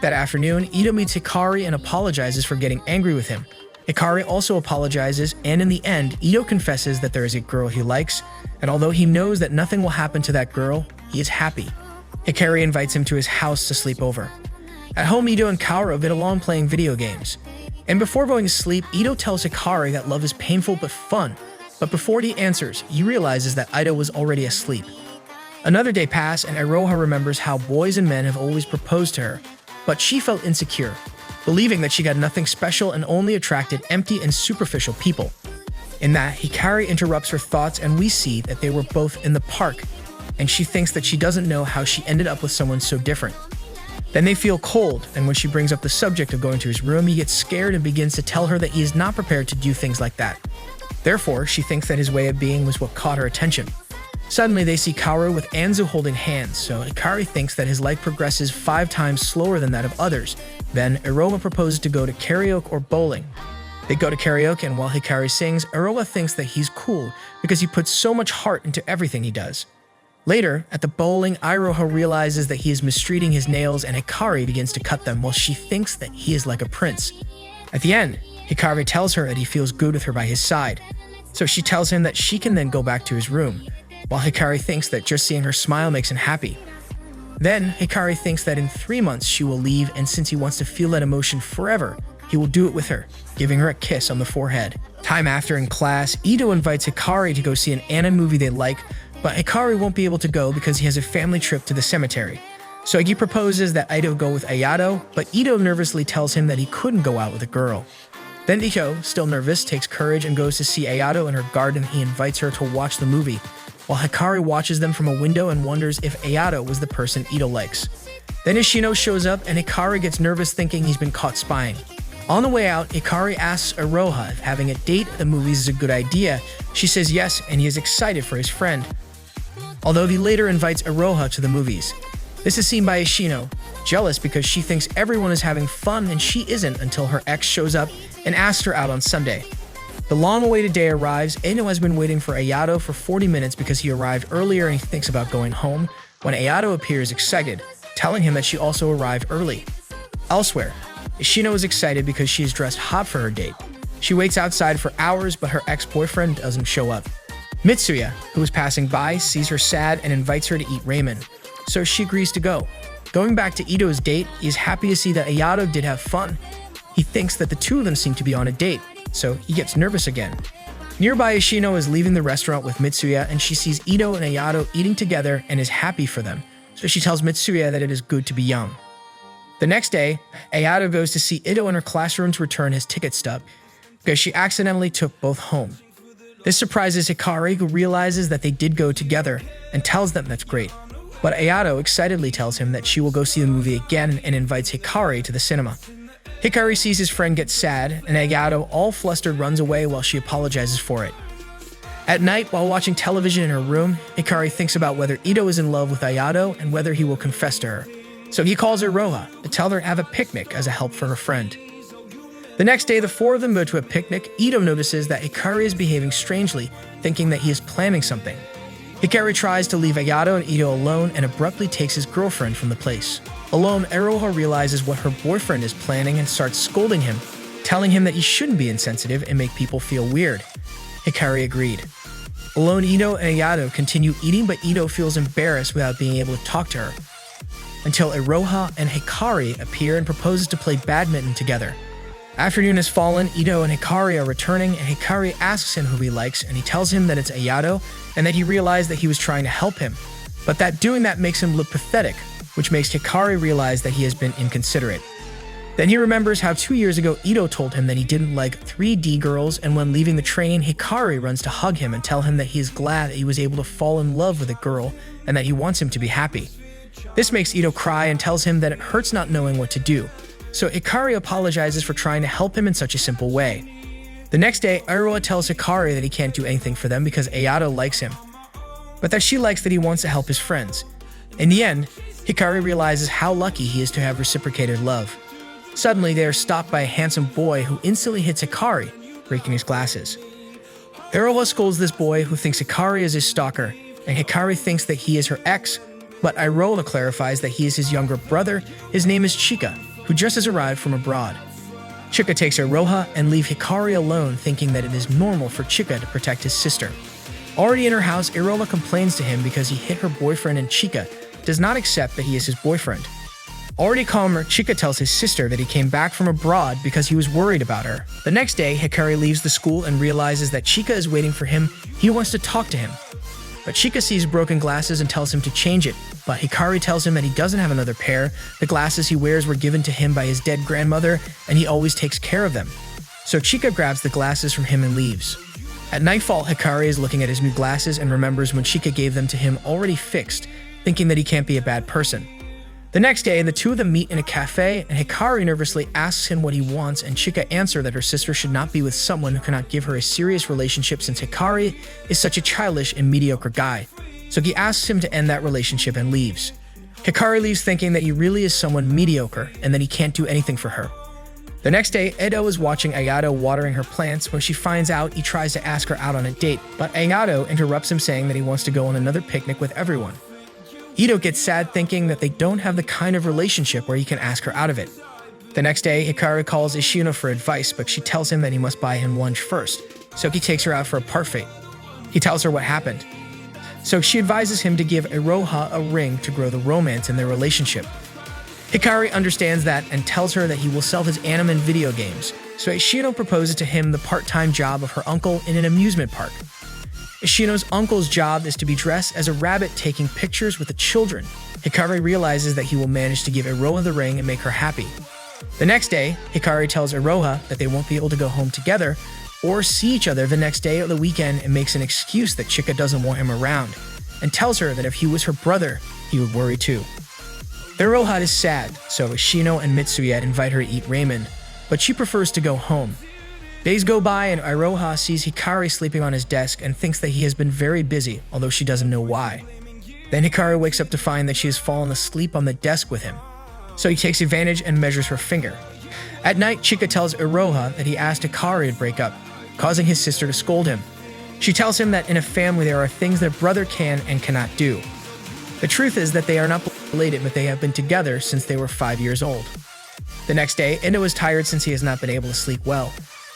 That afternoon, Itou meets Hikari and apologizes for getting angry with him. Hikari also apologizes, and in the end, Itou confesses that there is a girl he likes, and although he knows that nothing will happen to that girl, he is happy. Hikari invites him to his house to sleep over. At home, Itou and Kaoru get along playing video games. And before going to sleep, Itou tells Hikari that love is painful but fun. But before he answers, he realizes that Itou was already asleep. Another day passes, and Iroha remembers how boys and men have always proposed to her, but she felt insecure, believing that she got nothing special and only attracted empty and superficial people. In that, Hikari interrupts her thoughts and we see that they were both in the park, and she thinks that she doesn't know how she ended up with someone so different. Then they feel cold, and when she brings up the subject of going to his room, he gets scared and begins to tell her that he is not prepared to do things like that. Therefore, she thinks that his way of being was what caught her attention. Suddenly, they see Kaoru with Anzu holding hands, so Hikari thinks that his life progresses 5 times slower than that of others. Then, Iroha proposes to go to karaoke or bowling. They go to karaoke, and while Hikari sings, Iroha thinks that he's cool because he puts so much heart into everything he does. Later, at the bowling, Iroha realizes that he is mistreating his nails, and Hikari begins to cut them while she thinks that he is like a prince. At the end, Hikari tells her that he feels good with her by his side, so she tells him that she can then go back to his room, while Hikari thinks that just seeing her smile makes him happy. Then, Hikari thinks that in 3 months she will leave, and since he wants to feel that emotion forever, he will do it with her, giving her a kiss on the forehead. Time after in class, Itou invites Hikari to go see an anime movie they like, but Hikari won't be able to go because he has a family trip to the cemetery. So he proposes that Itou go with Ayato, but Itou nervously tells him that he couldn't go out with a girl. Then Itou, still nervous, takes courage and goes to see Ayato in her garden. He invites her to watch the movie, while Hikari watches them from a window and wonders if Ayato was the person Itou likes. Then Ishino shows up and Hikari gets nervous thinking he's been caught spying. On the way out, Hikari asks Iroha if having a date at the movies is a good idea. She says yes, and he is excited for his friend, although he later invites Iroha to the movies. This is seen by Ishino, jealous because she thinks everyone is having fun and she isn't until her ex shows up and asks her out on Sunday. The long-awaited day arrives. Itou has been waiting for Ayato for 40 minutes because he arrived earlier and he thinks about going home, when Ayato appears excited, telling him that she also arrived early. Elsewhere, Ishino is excited because she is dressed hot for her date. She waits outside for hours, but her ex-boyfriend doesn't show up. Mitsuya, who is passing by, sees her sad and invites her to eat ramen, so she agrees to go. Going back to Itou's date, he is happy to see that Ayato did have fun. He thinks that the two of them seem to be on a date, so he gets nervous again. Nearby, Ishino is leaving the restaurant with Mitsuya, and she sees Itou and Ayato eating together and is happy for them, so she tells Mitsuya that it is good to be young. The next day, Ayato goes to see Itou in her classroom to return his ticket stub, because she accidentally took both home. This surprises Hikari, who realizes that they did go together, and tells them that's great. But Ayato excitedly tells him that she will go see the movie again and invites Hikari to the cinema. Hikari sees his friend get sad, and Ayato, all flustered, runs away while she apologizes for it. At night, while watching television in her room, Hikari thinks about whether Itou is in love with Ayato and whether he will confess to her. So he calls Iroha to tell her to have a picnic as a help for her friend. The next day, the four of them go to a picnic. Itou notices that Hikari is behaving strangely, thinking that he is planning something. Hikari tries to leave Ayato and Itou alone and abruptly takes his girlfriend from the place. Alone, Iroha realizes what her boyfriend is planning and starts scolding him, telling him that he shouldn't be insensitive and make people feel weird. Hikari agreed. Alone, Itou and Ayato continue eating, but Itou feels embarrassed without being able to talk to her, until Iroha and Hikari appear and proposes to play badminton together. Afternoon has fallen, Itou and Hikari are returning, and Hikari asks him who he likes, and he tells him that it's Ayato, and that he realized that he was trying to help him, but that doing that makes him look pathetic, which makes Hikari realize that he has been inconsiderate. Then he remembers how 2 years ago Itou told him that he didn't like 3D girls, and when leaving the train, Hikari runs to hug him and tell him that he is glad that he was able to fall in love with a girl and that he wants him to be happy. This makes Itou cry and tells him that it hurts not knowing what to do. So Hikari apologizes for trying to help him in such a simple way. The next day, Iroha tells Hikari that he can't do anything for them because Ayato likes him, but that she likes that he wants to help his friends. In the end, Hikari realizes how lucky he is to have reciprocated love. Suddenly, they are stopped by a handsome boy who instantly hits Hikari, breaking his glasses. Iroha scolds this boy, who thinks Hikari is his stalker, and Hikari thinks that he is her ex, but Iroha clarifies that he is his younger brother. His name is Chika, who just has arrived from abroad. Chika takes Iroha and leaves Hikari alone, thinking that it is normal for Chika to protect his sister. Already in her house, Iroha complains to him because he hit her boyfriend, and Chika does not accept that he is his boyfriend. Already calmer, Chika tells his sister that he came back from abroad because he was worried about her. The next day, Hikari leaves the school and realizes that Chika is waiting for him. He wants to talk to him. But Chika sees broken glasses and tells him to change it. But Hikari tells him that he doesn't have another pair. The glasses he wears were given to him by his dead grandmother, and he always takes care of them. So Chika grabs the glasses from him and leaves. At nightfall, Hikari is looking at his new glasses and remembers when Chika gave them to him already fixed, thinking that he can't be a bad person. The next day, the two of them meet in a cafe, and Hikari nervously asks him what he wants, and Chika answers that her sister should not be with someone who cannot give her a serious relationship since Hikari is such a childish and mediocre guy. So he asks him to end that relationship and leaves. Hikari leaves thinking that he really is someone mediocre and that he can't do anything for her. The next day, Edo is watching Ayato watering her plants. When she finds out, he tries to ask her out on a date, but Ayato interrupts him, saying that he wants to go on another picnic with everyone. Itou gets sad, thinking that they don't have the kind of relationship where he can ask her out of it. The next day, Hikari calls Ishino for advice, but she tells him that he must buy him lunch first, so he takes her out for a parfait. He tells her what happened. So she advises him to give Iroha a ring to grow the romance in their relationship. Hikari understands that and tells her that he will sell his anime and video games, so Ishino proposes to him the part-time job of her uncle in an amusement park. Ishino's uncle's job is to be dressed as a rabbit taking pictures with the children. Hikari realizes that he will manage to give Iroha the ring and make her happy. The next day, Hikari tells Iroha that they won't be able to go home together or see each other the next day or the weekend, and makes an excuse that Chika doesn't want him around, and tells her that if he was her brother, he would worry too. Iroha is sad, so Ishino and Mitsuya invite her to eat ramen, but she prefers to go home. Days go by and Iroha sees Hikari sleeping on his desk and thinks that he has been very busy, although she doesn't know why. Then Hikari wakes up to find that she has fallen asleep on the desk with him, so he takes advantage and measures her finger. At night, Chika tells Iroha that he asked Hikari to break up, causing his sister to scold him. She tells him that in a family there are things their brother can and cannot do. The truth is that they are not related, but they have been together since they were 5 years old. The next day, Endo is tired since he has not been able to sleep well.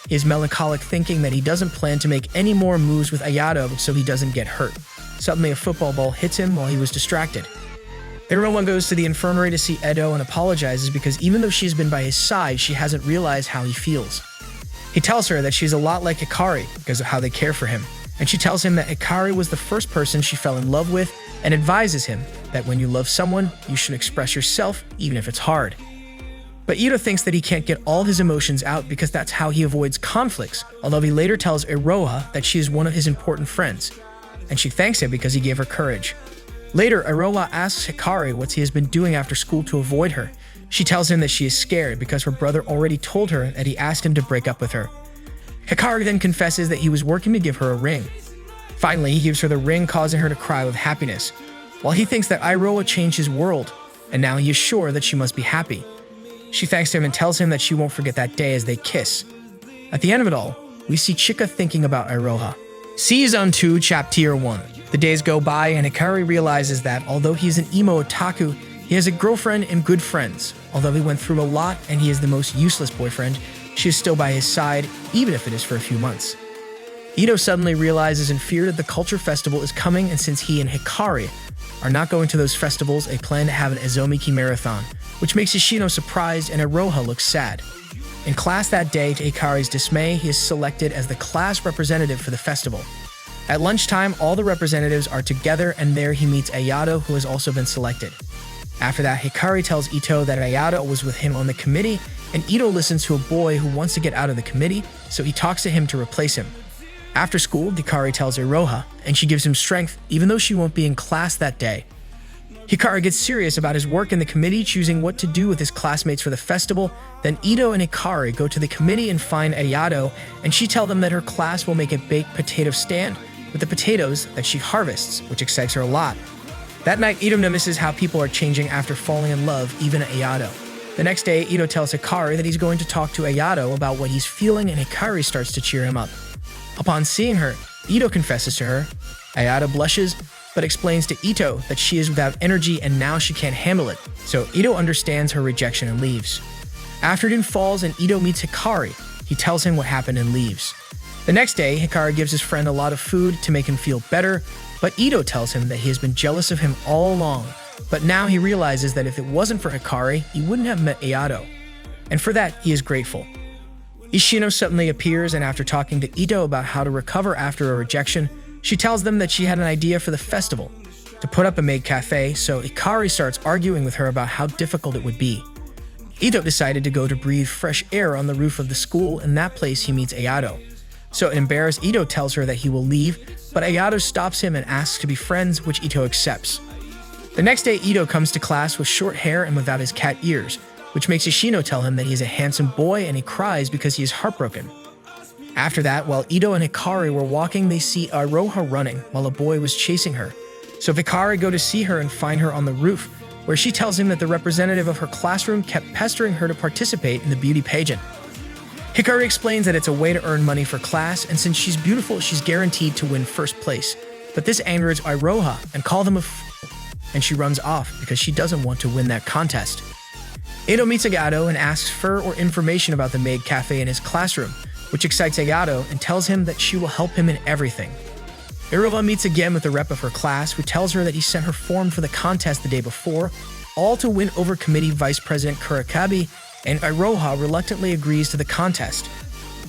He is melancholic, thinking that he doesn't plan to make any more moves with Ayato so he doesn't get hurt. Suddenly, a football ball hits him while he was distracted. Everyone goes to the infirmary to see Edo and apologizes because even though she's been by his side, she hasn't realized how he feels. He tells her that she's a lot like Hikari because of how they care for him, and she tells him that Hikari was the first person she fell in love with and advises him that when you love someone, you should express yourself even if it's hard. But Itou thinks that he can't get all his emotions out because that's how he avoids conflicts, although he later tells Iroha that she is one of his important friends, and she thanks him because he gave her courage. Later, Iroha asks Hikari what he has been doing after school to avoid her. She tells him that she is scared because her brother already told her that he asked him to break up with her. Hikari then confesses that he was working to give her a ring. Finally, he gives her the ring, causing her to cry with happiness, while he thinks that Iroha changed his world, and now he is sure that she must be happy. She thanks him and tells him that she won't forget that day as they kiss. At the end of it all, we see Chika thinking about Iroha. Season 2, Chapter 1. The days go by and Hikari realizes that although he's an emo otaku, he has a girlfriend and good friends. Although he went through a lot and he is the most useless boyfriend, she is still by his side, even if it is for a few months. Itou suddenly realizes in fear that the culture festival is coming, and since he and Hikari are not going to those festivals, they plan to have an Izomiki marathon, which makes Ishino surprised and Iroha looks sad. In class that day, to Hikari's dismay, he is selected as the class representative for the festival. At lunchtime, all the representatives are together, and there he meets Ayato, who has also been selected. After that, Hikari tells Itou that Ayato was with him on the committee and Itou listens to a boy who wants to get out of the committee, so he talks to him to replace him. After school, Hikari tells Iroha, and she gives him strength even though she won't be in class that day. Hikari gets serious about his work in the committee, choosing what to do with his classmates for the festival. Then Itou and Hikari go to the committee and find Ayato, and she tells them that her class will make a baked potato stand with the potatoes that she harvests, which excites her a lot. That night, Itou notices how people are changing after falling in love, even Ayato. The next day, Itou tells Hikari that he's going to talk to Ayato about what he's feeling, and Hikari starts to cheer him up. Upon seeing her, Itou confesses to her. Ayato blushes, but explains to Itou that she is without energy and now she can't handle it, so Itou understands her rejection and leaves. Afternoon falls and Itou meets Hikari. He tells him what happened and leaves. The next day, Hikari gives his friend a lot of food to make him feel better, but Itou tells him that he has been jealous of him all along. But now he realizes that if it wasn't for Hikari, he wouldn't have met Ayato. And for that, he is grateful. Ishino suddenly appears, and after talking to Itou about how to recover after a rejection, she tells them that she had an idea for the festival, to put up a maid cafe, so Hikari starts arguing with her about how difficult it would be. Itou decided to go to breathe fresh air on the roof of the school. In that place, he meets Ayato. So embarrassed, Itou tells her that he will leave, but Ayato stops him and asks to be friends, which Itou accepts. The next day, Itou comes to class with short hair and without his cat ears, which makes Ishino tell him that he is a handsome boy, and he cries because he is heartbroken. After that, while Itou and Hikari were walking, they see Iroha running while a boy was chasing her. So Hikari go to see her and find her on the roof, where she tells him that the representative of her classroom kept pestering her to participate in the beauty pageant. Hikari explains that it's a way to earn money for class, and since she's beautiful, she's guaranteed to win first place. But this angers Iroha and calls him a fool, and she runs off because she doesn't want to win that contest. Itou meets Ayato and asks for or information about the maid cafe in his classroom, which excites Ayato and tells him that she will help him in everything. Iroha meets again with the rep of her class, who tells her that he sent her form for the contest the day before, all to win over committee vice president Kurakabe, and Iroha reluctantly agrees to the contest.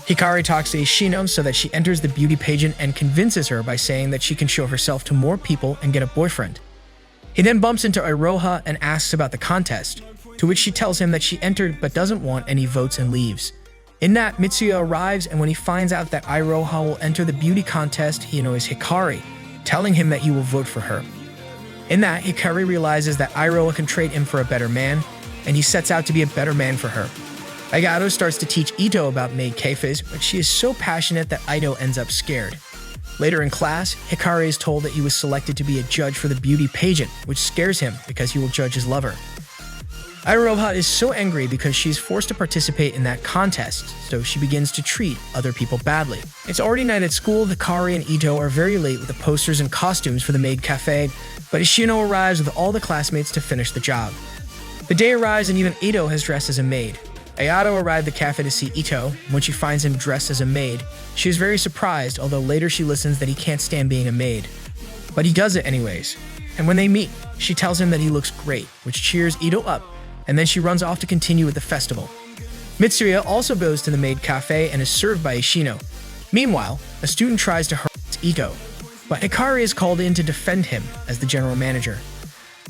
Hikari talks to Ishino so that she enters the beauty pageant and convinces her by saying that she can show herself to more people and get a boyfriend. He then bumps into Iroha and asks about the contest, to which she tells him that she entered but doesn't want any votes and leaves. In that, Mitsuya arrives, and when he finds out that Iroha will enter the beauty contest, he annoys Hikari, telling him that he will vote for her. In that, Hikari realizes that Iroha can trade him for a better man, and he sets out to be a better man for her. Ayato starts to teach Itou about maid cafes, but she is so passionate that Itou ends up scared. Later in class, Hikari is told that he was selected to be a judge for the beauty pageant, which scares him because he will judge his lover. Iroha is so angry because she's forced to participate in that contest, so she begins to treat other people badly. It's already night at school. Hikari and Itou are very late with the posters and costumes for the maid cafe, but Ishino arrives with all the classmates to finish the job. The day arrives and even Itou has dressed as a maid. Ayato arrived at the cafe to see Itou. When she finds him dressed as a maid, she is very surprised, although later she listens that he can't stand being a maid. But he does it anyways. And when they meet, she tells him that he looks great, which cheers Itou up, and then she runs off to continue with the festival. Mitsuya also goes to the maid cafe and is served by Ishino. Meanwhile, a student tries to harass Itou, but Hikari is called in to defend him as the general manager.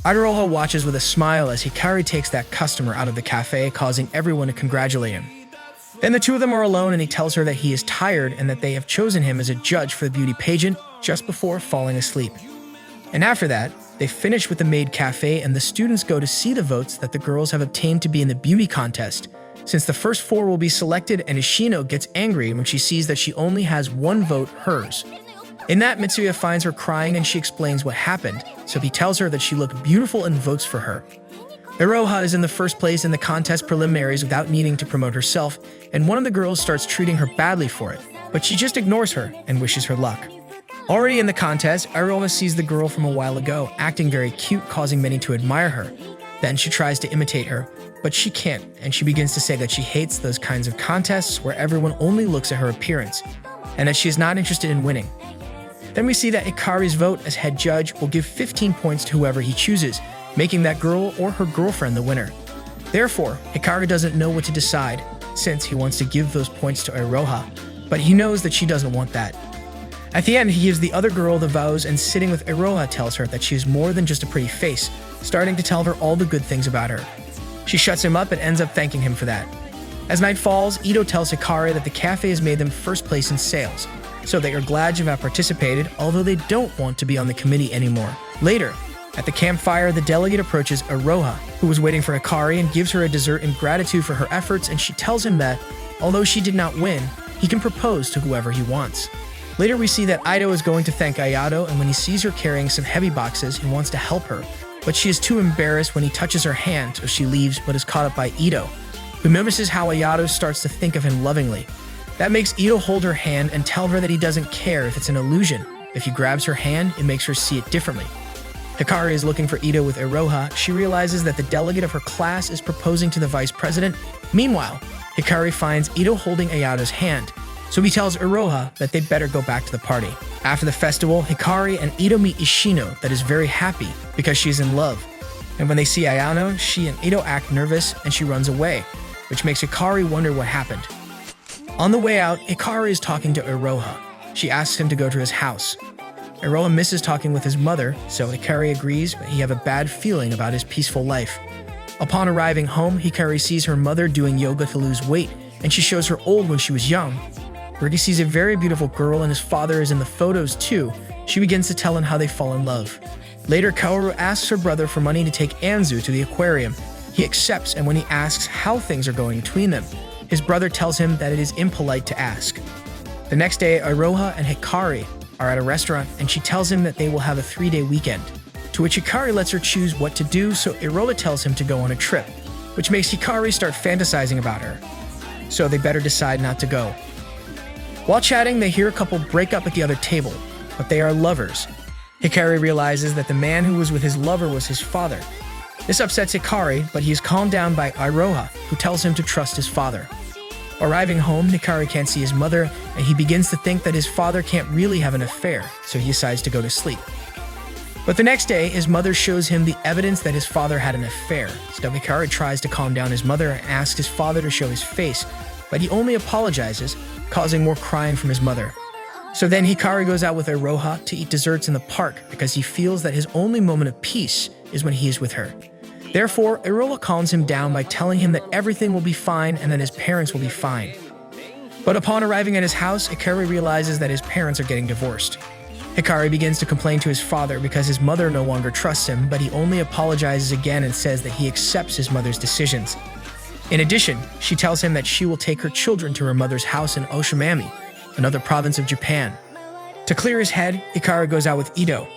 Iroha watches with a smile as Hikari takes that customer out of the cafe, causing everyone to congratulate him. Then the two of them are alone, and he tells her that he is tired and that they have chosen him as a judge for the beauty pageant just before falling asleep. And after that, they finish with the maid cafe, and the students go to see the votes that the girls have obtained to be in the beauty contest, since the first four will be selected, and Ishino gets angry when she sees that she only has one vote, hers. In that, Mitsuya finds her crying and she explains what happened, so he tells her that she looked beautiful and votes for her. Iroha is in the first place in the contest preliminaries without needing to promote herself, and one of the girls starts treating her badly for it, but she just ignores her and wishes her luck. Already in the contest, Iroha sees the girl from a while ago, acting very cute, causing many to admire her. Then she tries to imitate her, but she can't, and she begins to say that she hates those kinds of contests where everyone only looks at her appearance, and that she is not interested in winning. Then we see that Hikari's vote as head judge will give 15 points to whoever he chooses, making that girl or her girlfriend the winner. Therefore, Hikari doesn't know what to decide, since he wants to give those points to Iroha, but he knows that she doesn't want that. At the end, he gives the other girl the vows, and sitting with Iroha tells her that she is more than just a pretty face, starting to tell her all the good things about her. She shuts him up and ends up thanking him for that. As night falls, Itou tells Hikari that the cafe has made them first place in sales, so they are glad to have participated, although they don't want to be on the committee anymore. Later, at the campfire, the delegate approaches Iroha, who was waiting for Hikari, and gives her a dessert in gratitude for her efforts, and she tells him that, although she did not win, he can propose to whoever he wants. Later, we see that Itou is going to thank Ayato, and when he sees her carrying some heavy boxes, he wants to help her, but she is too embarrassed when he touches her hand, so she leaves but is caught up by Itou, who notices how Ayato starts to think of him lovingly. That makes Itou hold her hand and tell her that he doesn't care if it's an illusion. If he grabs her hand, it makes her see it differently. Hikari is looking for Itou with Iroha. She realizes that the delegate of her class is proposing to the vice president. Meanwhile, Hikari finds Itou holding Ayato's hand, so he tells Iroha that they'd better go back to the party. After the festival, Hikari and Itou meet Ishino that is very happy because she's in love. And when they see Ayano, she and Itou act nervous and she runs away, which makes Hikari wonder what happened. On the way out, Hikari is talking to Iroha. She asks him to go to his house. Iroha misses talking with his mother, so Hikari agrees, but he has a bad feeling about his peaceful life. Upon arriving home, Hikari sees her mother doing yoga to lose weight, and she shows her old when she was young. Rudy sees a very beautiful girl and his father is in the photos too. She begins to tell him how they fall in love. Later, Kaoru asks her brother for money to take Anzu to the aquarium. He accepts, and when he asks how things are going between them, his brother tells him that it is impolite to ask. The next day, Iroha and Hikari are at a restaurant, and she tells him that they will have a 3-day weekend, to which Hikari lets her choose what to do, so Iroha tells him to go on a trip, which makes Hikari start fantasizing about her. So they better decide not to go. While chatting, they hear a couple break up at the other table, but they are lovers. Hikari realizes that the man who was with his lover was his father. This upsets Hikari, but he is calmed down by Iroha, who tells him to trust his father. Arriving home, Hikari can't see his mother, and he begins to think that his father can't really have an affair, so he decides to go to sleep. But the next day, his mother shows him the evidence that his father had an affair, so Hikari tries to calm down his mother and asks his father to show his face, but he only apologizes, causing more crying from his mother. So then Hikari goes out with Iroha to eat desserts in the park because he feels that his only moment of peace is when he is with her. Therefore, Iroha calms him down by telling him that everything will be fine and that his parents will be fine. But upon arriving at his house, Hikari realizes that his parents are getting divorced. Hikari begins to complain to his father because his mother no longer trusts him, but he only apologizes again and says that he accepts his mother's decisions. In addition, she tells him that she will take her children to her mother's house in Oshimami, another province of Japan. To clear his head, Hikari goes out with Itou,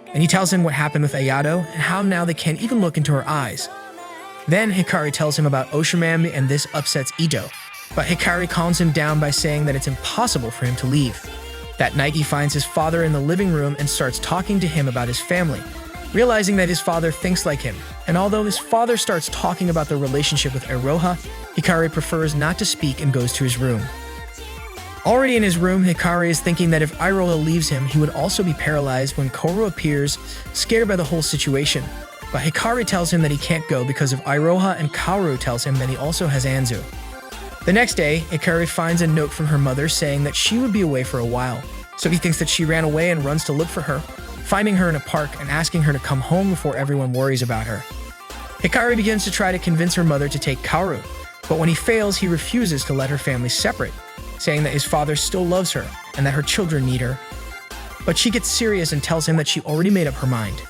and he tells him what happened with Ayato and how now they can't even look into her eyes. Then Hikari tells him about Oshimami, and this upsets Itou, but Hikari calms him down by saying that it's impossible for him to leave. That night he finds his father in the living room and starts talking to him about his family, realizing that his father thinks like him. And although his father starts talking about the relationship with Iroha, Hikari prefers not to speak and goes to his room. Already in his room, Hikari is thinking that if Iroha leaves him, he would also be paralyzed when Koro appears, scared by the whole situation. But Hikari tells him that he can't go because of Iroha, and Kaoru tells him that he also has Anzu. The next day, Hikari finds a note from her mother saying that she would be away for a while, so he thinks that she ran away and runs to look for her, finding her in a park and asking her to come home before everyone worries about her. Hikari begins to try to convince her mother to take Kaoru, but when he fails, he refuses to let her family separate, saying that his father still loves her and that her children need her. But she gets serious and tells him that she already made up her mind.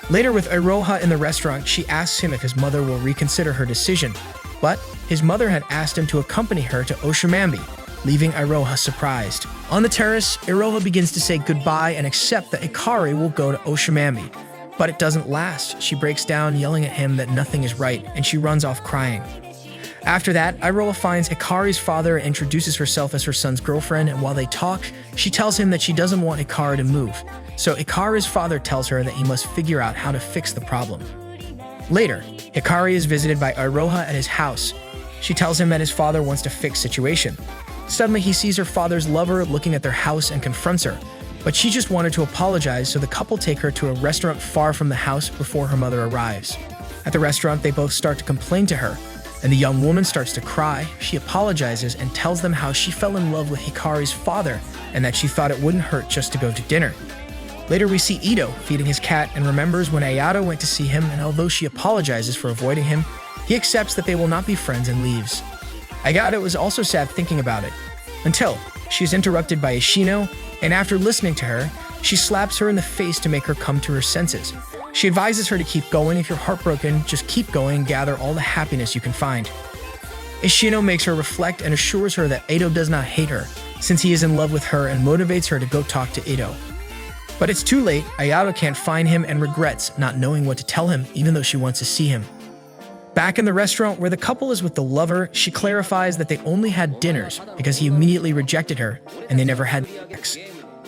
Later, with Iroha in the restaurant, she asks him if his mother will reconsider her decision, but his mother had asked him to accompany her to Oshimami, leaving Iroha surprised. On the terrace, Iroha begins to say goodbye and accept that Hikari will go to Oshimami, but it doesn't last. She breaks down, yelling at him that nothing is right, and she runs off crying. After that, Iroha finds Hikari's father and introduces herself as her son's girlfriend, and while they talk, she tells him that she doesn't want Hikari to move. So Hikari's father tells her that he must figure out how to fix the problem. Later, Hikari is visited by Iroha at his house. She tells him that his father wants to fix the situation. Suddenly, he sees her father's lover looking at their house and confronts her, but she just wanted to apologize, so the couple take her to a restaurant far from the house before her mother arrives. At the restaurant, they both start to complain to her, and the young woman starts to cry. She apologizes and tells them how she fell in love with Hikari's father and that she thought it wouldn't hurt just to go to dinner. Later, we see Itou feeding his cat and remembers when Ayato went to see him, and although she apologizes for avoiding him, he accepts that they will not be friends and leaves. Ayato is also sad thinking about it, until she is interrupted by Ishino, and after listening to her, she slaps her in the face to make her come to her senses. She advises her to keep going. If you're heartbroken, just keep going and gather all the happiness you can find. Ishino makes her reflect and assures her that Itou does not hate her, since he is in love with her, and motivates her to go talk to Itou. But it's too late. Ayato can't find him and regrets not knowing what to tell him, even though she wants to see him. Back in the restaurant where the couple is with the lover, she clarifies that they only had dinners because he immediately rejected her and they never had sex.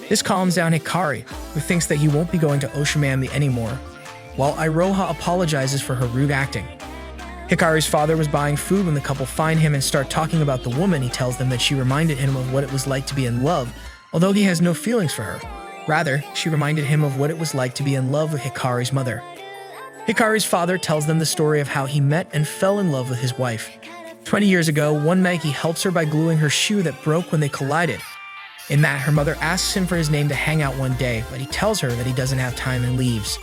This calms down Hikari, who thinks that he won't be going to Oshamami anymore, while Iroha apologizes for her rude acting. Hikari's father was buying food when the couple find him and start talking about the woman. He tells them that she reminded him of what it was like to be in love, although he has no feelings for her. Rather, she reminded him of what it was like to be in love with Hikari's mother. Hikari's father tells them the story of how he met and fell in love with his wife. 20 years ago, one night he helps her by gluing her shoe that broke when they collided. In that, her mother asks him for his name to hang out one day, but he tells her that he doesn't have time and leaves.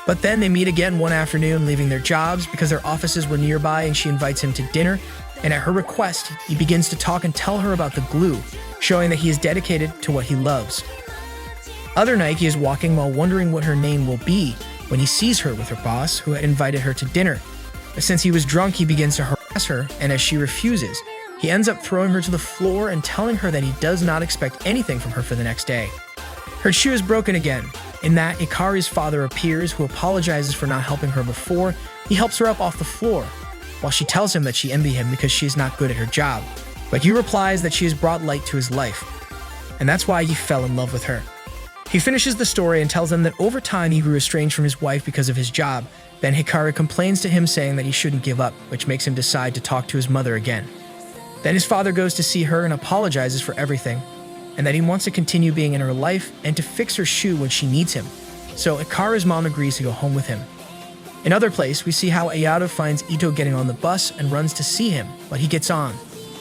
But then they meet again one afternoon, leaving their jobs because their offices were nearby, and she invites him to dinner, and at her request, he begins to talk and tell her about the glue, showing that he is dedicated to what he loves. Other night, he is walking while wondering what her name will be when he sees her with her boss, who had invited her to dinner. But since he was drunk, he begins to harass her, and as she refuses, he ends up throwing her to the floor and telling her that he does not expect anything from her for the next day. Her shoe is broken again. In that, Hikari's father appears, who apologizes for not helping her before. He helps her up off the floor, while she tells him that she envies him because she is not good at her job. But he replies that she has brought light to his life, and that's why he fell in love with her. He finishes the story and tells them that over time he grew estranged from his wife because of his job. Then Hikari complains to him, saying that he shouldn't give up, which makes him decide to talk to his mother again. Then his father goes to see her and apologizes for everything, and that he wants to continue being in her life and to fix her shoe when she needs him. So Hikari's mom agrees to go home with him. In other place, we see how Ayato finds Itou getting on the bus and runs to see him, but he gets on,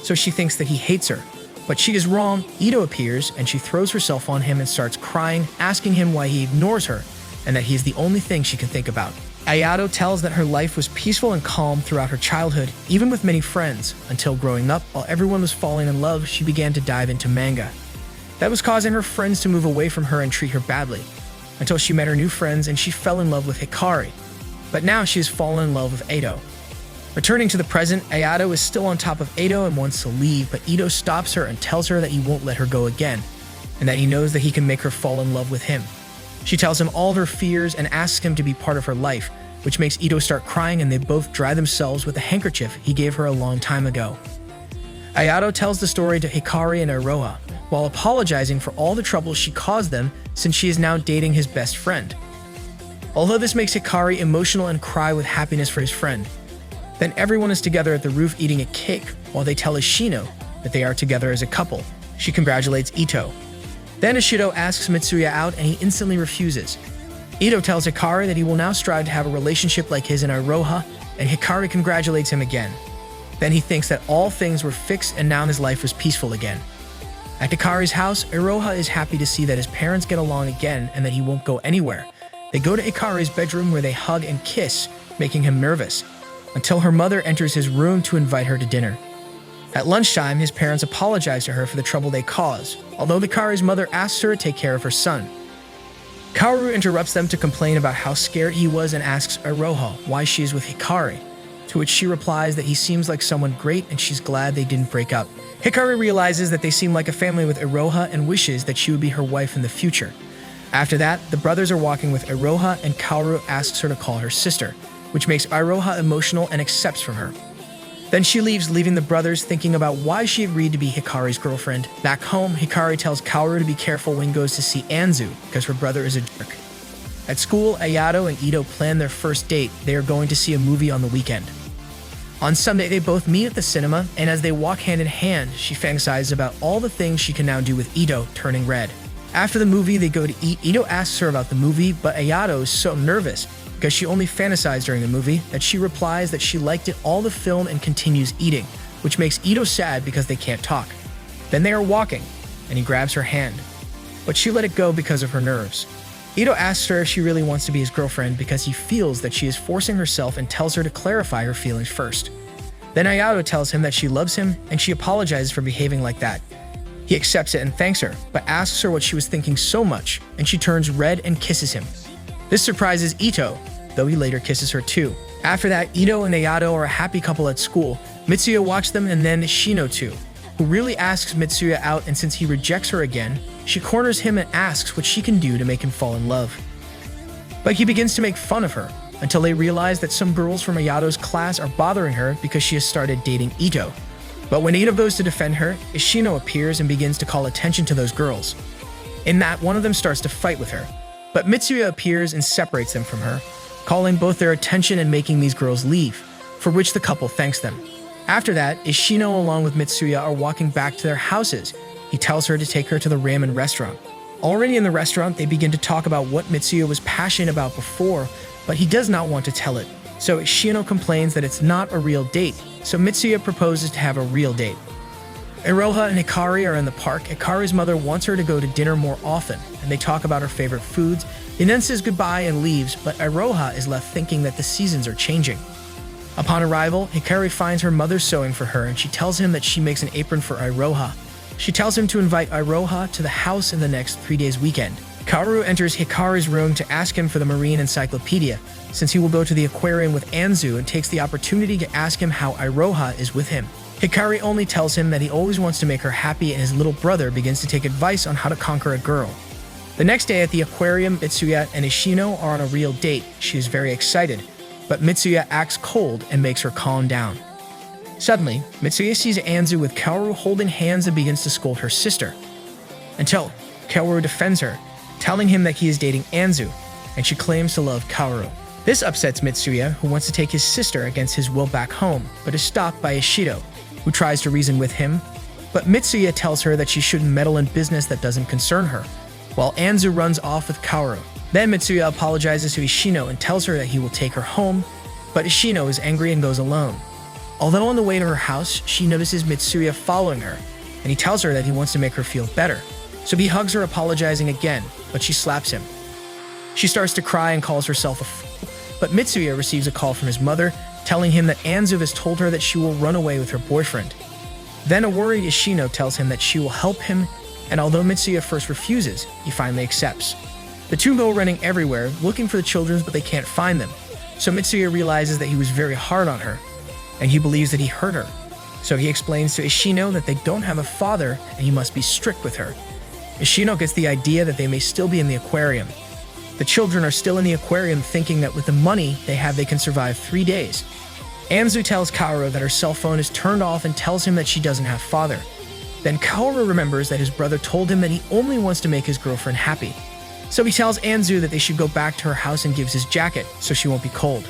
so she thinks that he hates her. But she is wrong. Itou appears, and she throws herself on him and starts crying, asking him why he ignores her, and that he is the only thing she can think about. Ayato tells that her life was peaceful and calm throughout her childhood, even with many friends, until growing up, while everyone was falling in love, she began to dive into manga. That was causing her friends to move away from her and treat her badly, until she met her new friends and she fell in love with Hikari. But now she has fallen in love with Itou. Returning to the present, Ayato is still on top of Itou and wants to leave, but Itou stops her and tells her that he won't let her go again, and that he knows that he can make her fall in love with him. She tells him all her fears and asks him to be part of her life, which makes Itou start crying, and they both dry themselves with a handkerchief he gave her a long time ago. Ayato tells the story to Hikari and Iroha, while apologizing for all the trouble she caused them, since she is now dating his best friend. Although this makes Hikari emotional and cry with happiness for his friend. Then everyone is together at the roof eating a cake, while they tell Ishino that they are together as a couple. She congratulates Itou. Then Ishido asks Mitsuya out, and he instantly refuses. Itou tells Hikari that he will now strive to have a relationship like his and Iroha, and Hikari congratulates him again. Then he thinks that all things were fixed and now his life was peaceful again. At Hikari's house, Iroha is happy to see that his parents get along again and that he won't go anywhere. They go to Hikari's bedroom where they hug and kiss, making him nervous, until her mother enters his room to invite her to dinner. At lunchtime, his parents apologize to her for the trouble they caused, although Hikari's mother asks her to take care of her son. Kaoru interrupts them to complain about how scared he was and asks Iroha why she is with Hikari, to which she replies that he seems like someone great and she's glad they didn't break up. Hikari realizes that they seem like a family with Iroha and wishes that she would be her wife in the future. After that, the brothers are walking with Iroha and Kaoru asks her to call her sister, which makes Iroha emotional and accepts from her. Then she leaves, leaving the brothers thinking about why she agreed to be Hikari's girlfriend. Back home, Hikari tells Kaoru to be careful when he goes to see Anzu, because her brother is a jerk. At school, Ayato and Itou plan their first date. They are going to see a movie on the weekend. On Sunday, they both meet at the cinema, and as they walk hand in hand, she fantasizes about all the things she can now do with Itou, turning red. After the movie, they go to eat. Itou asks her about the movie, but Ayato is so nervous because she only fantasized during the movie that she replies that she liked it all the film and continues eating, which makes Itou sad because they can't talk. Then they are walking, and he grabs her hand, but she let it go because of her nerves. Itou asks her if she really wants to be his girlfriend because he feels that she is forcing herself and tells her to clarify her feelings first. Then Ayato tells him that she loves him and she apologizes for behaving like that. He accepts it and thanks her, but asks her what she was thinking so much, and she turns red and kisses him. This surprises Itou, though he later kisses her too. After that, Itou and Ayato are a happy couple at school. Mitsuya watched them, and then Shino too, who really asks Mitsuya out, and since he rejects her again, she corners him and asks what she can do to make him fall in love. But he begins to make fun of her, until they realize that some girls from Ayato's class are bothering her because she has started dating Itou. But when Itou goes to defend her, Ishino appears and begins to call attention to those girls. In that, one of them starts to fight with her, but Mitsuya appears and separates them from her, calling both their attention and making these girls leave, for which the couple thanks them. After that, Ishino along with Mitsuya are walking back to their houses. He tells her to take her to the ramen restaurant. Already in the restaurant, they begin to talk about what Mitsuya was passionate about before, but he does not want to tell it. So Ishino complains that it's not a real date, so Mitsuya proposes to have a real date. Iroha and Hikari are in the park. Hikari's mother wants her to go to dinner more often, and they talk about her favorite foods. He then says goodbye and leaves, but Iroha is left thinking that the seasons are changing. Upon arrival, Hikari finds her mother sewing for her, and she tells him that she makes an apron for Iroha. She tells him to invite Iroha to the house in the next 3 days weekend. Kaoru enters Hikari's room to ask him for the marine encyclopedia, since he will go to the aquarium with Anzu, and takes the opportunity to ask him how Iroha is with him. Hikari only tells him that he always wants to make her happy, and his little brother begins to take advice on how to conquer a girl. The next day at the aquarium, Mitsuya and Ishino are on a real date. She is very excited, but Mitsuya acts cold and makes her calm down. Suddenly, Mitsuya sees Anzu with Kaoru holding hands and begins to scold her sister, until Kaoru defends her, telling him that he is dating Anzu, and she claims to love Kaoru. This upsets Mitsuya, who wants to take his sister against his will back home, but is stopped by Ishido, who tries to reason with him, but Mitsuya tells her that she shouldn't meddle in business that doesn't concern her, while Anzu runs off with Kaoru. Then Mitsuya apologizes to Ishino and tells her that he will take her home, but Ishino is angry and goes alone. Although on the way to her house, she notices Mitsuya following her, and he tells her that he wants to make her feel better, so he hugs her apologizing again, but she slaps him. She starts to cry and calls herself a fool, but Mitsuya receives a call from his mother, telling him that Anzu has told her that she will run away with her boyfriend. Then a worried Ishino tells him that she will help him, and although Mitsuya first refuses, he finally accepts. The two go running everywhere, looking for the children, but they can't find them. So Mitsuya realizes that he was very hard on her, and he believes that he hurt her. So he explains to Ishino that they don't have a father, and he must be strict with her. Ishino gets the idea that they may still be in the aquarium. The children are still in the aquarium, thinking that with the money they have, they can survive 3 days. Anzu tells Kaoru that her cell phone is turned off and tells him that she doesn't have father. Then Kaoru remembers that his brother told him that he only wants to make his girlfriend happy. So he tells Anzu that they should go back to her house and gives his jacket so she won't be cold.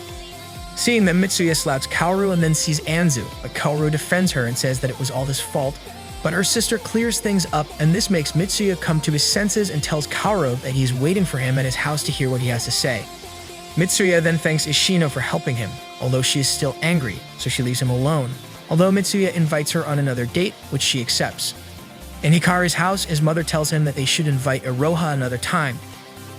Seeing them, Mitsuya slaps Kaoru and then sees Anzu, but Kaoru defends her and says that it was all his fault. But her sister clears things up, and this makes Mitsuya come to his senses and tells Kaoru that he is waiting for him at his house to hear what he has to say. Mitsuya then thanks Ishino for helping him, although she is still angry, so she leaves him alone, although Mitsuya invites her on another date, which she accepts. In Hikari's house, his mother tells him that they should invite Iroha another time,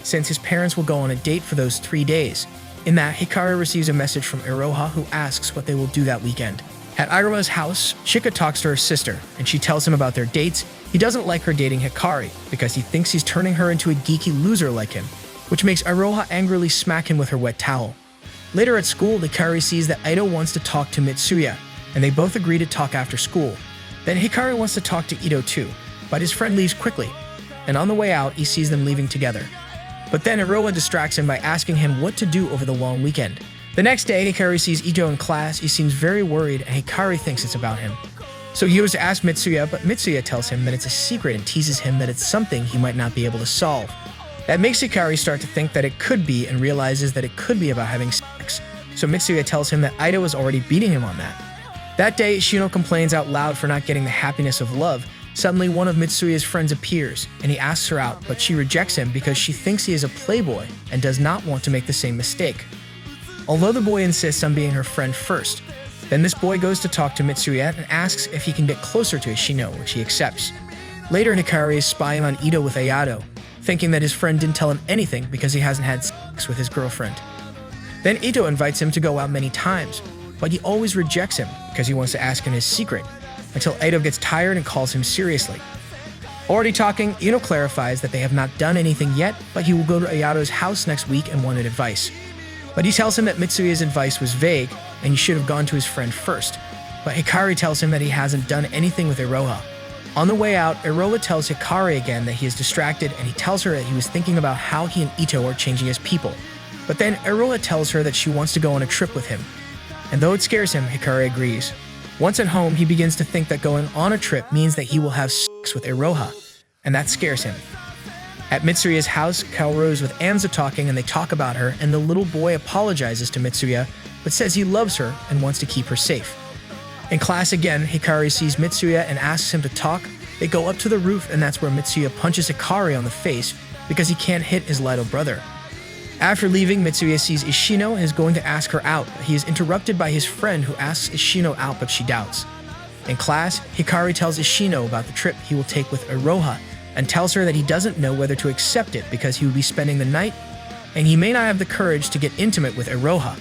since his parents will go on a date for those 3 days. In that, Hikari receives a message from Iroha, who asks what they will do that weekend. At Iroha's house, Shika talks to her sister, and she tells him about their dates. He doesn't like her dating Hikari, because he thinks he's turning her into a geeky loser like him, which makes Iroha angrily smack him with her wet towel. Later at school, Hikari sees that Itou wants to talk to Mitsuya, and they both agree to talk after school. Then Hikari wants to talk to Itou too, but his friend leaves quickly, and on the way out, he sees them leaving together. But then Iroha distracts him by asking him what to do over the long weekend. The next day, Hikari sees Itou in class. He seems very worried, and Hikari thinks it's about him. So he goes to ask Mitsuya, but Mitsuya tells him that it's a secret and teases him that it's something he might not be able to solve. That makes Hikari start to think that it could be, and realizes that it could be about having sex. So Mitsuya tells him that Itou was already beating him on that. That day, Ishino complains out loud for not getting the happiness of love. Suddenly, one of Mitsuya's friends appears, and he asks her out, but she rejects him because she thinks he is a playboy and does not want to make the same mistake. Although the boy insists on being her friend first, then this boy goes to talk to Mitsuya and asks if he can get closer to Ishino, which he accepts. Later, Hikari is spying on Itou with Ayato, thinking that his friend didn't tell him anything because he hasn't had sex with his girlfriend. Then Itou invites him to go out many times, but he always rejects him because he wants to ask him his secret, until Itou gets tired and calls him seriously. Already talking, Itou clarifies that they have not done anything yet, but he will go to Ayato's house next week and wanted advice. But he tells him that Mitsuya's advice was vague, and he should have gone to his friend first. But Hikari tells him that he hasn't done anything with Iroha. On the way out, Iroha tells Hikari again that he is distracted, and he tells her that he was thinking about how he and Itou are changing as people. But then Iroha tells her that she wants to go on a trip with him. And though it scares him, Hikari agrees. Once at home, he begins to think that going on a trip means that he will have sex with Iroha, and that scares him. At Mitsuya's house, Kaoru's with Anzu talking, and they talk about her, and the little boy apologizes to Mitsuya, but says he loves her and wants to keep her safe. In class again, Hikari sees Mitsuya and asks him to talk. They go up to the roof, and that's where Mitsuya punches Hikari on the face because he can't hit his little brother. After leaving, Mitsuya sees Ishino and is going to ask her out, but he is interrupted by his friend who asks Ishino out, but she doubts. In class, Hikari tells Ishino about the trip he will take with Iroha and tells her that he doesn't know whether to accept it because he will be spending the night and he may not have the courage to get intimate with Iroha.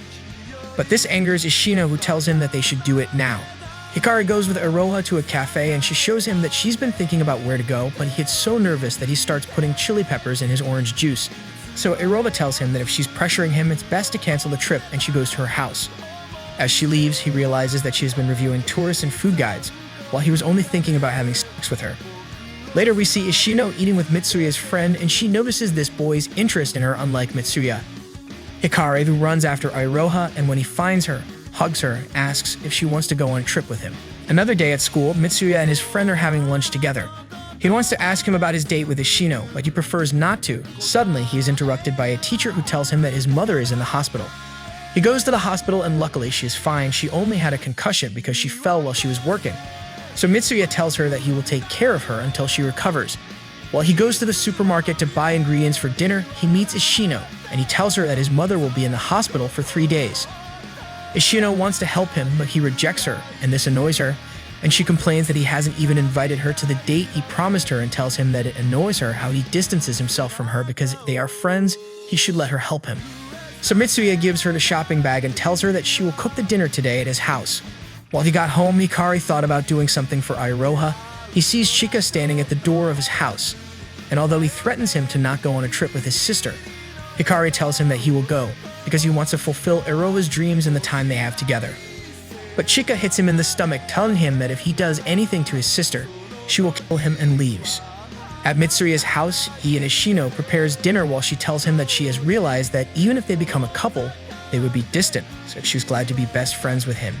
But this angers Ishino, who tells him that they should do it now. Hikari goes with Iroha to a cafe and she shows him that she's been thinking about where to go, but he gets so nervous that he starts putting chili peppers in his orange juice. So Iroha tells him that if she's pressuring him, it's best to cancel the trip, and she goes to her house. As she leaves, he realizes that she has been reviewing tourist and food guides, while he was only thinking about having sex with her. Later, we see Ishino eating with Mitsuya's friend, and she notices this boy's interest in her, unlike Mitsuya. Hikari, who runs after Iroha, and when he finds her, hugs her, asks if she wants to go on a trip with him. Another day at school, Mitsuya and his friend are having lunch together. He wants to ask him about his date with Ishino, but he prefers not to. Suddenly, he is interrupted by a teacher who tells him that his mother is in the hospital. He goes to the hospital and luckily she is fine. She only had a concussion because she fell while she was working. So Mitsuya tells her that he will take care of her until she recovers. While he goes to the supermarket to buy ingredients for dinner, he meets Ishino, and he tells her that his mother will be in the hospital for 3 days. Ishino wants to help him, but he rejects her, and this annoys her, and she complains that he hasn't even invited her to the date he promised her and tells him that it annoys her how he distances himself from her because they are friends, he should let her help him. So Mitsuya gives her the shopping bag and tells her that she will cook the dinner today at his house. While he got home, Hikari thought about doing something for Iroha. He sees Chika standing at the door of his house, and although he threatens him to not go on a trip with his sister, Hikari tells him that he will go because he wants to fulfill Iroha's dreams in the time they have together. But Chika hits him in the stomach, telling him that if he does anything to his sister, she will kill him and leaves. At Mitsuya's house, he and Ishino prepares dinner while she tells him that she has realized that even if they become a couple, they would be distant, so she was glad to be best friends with him.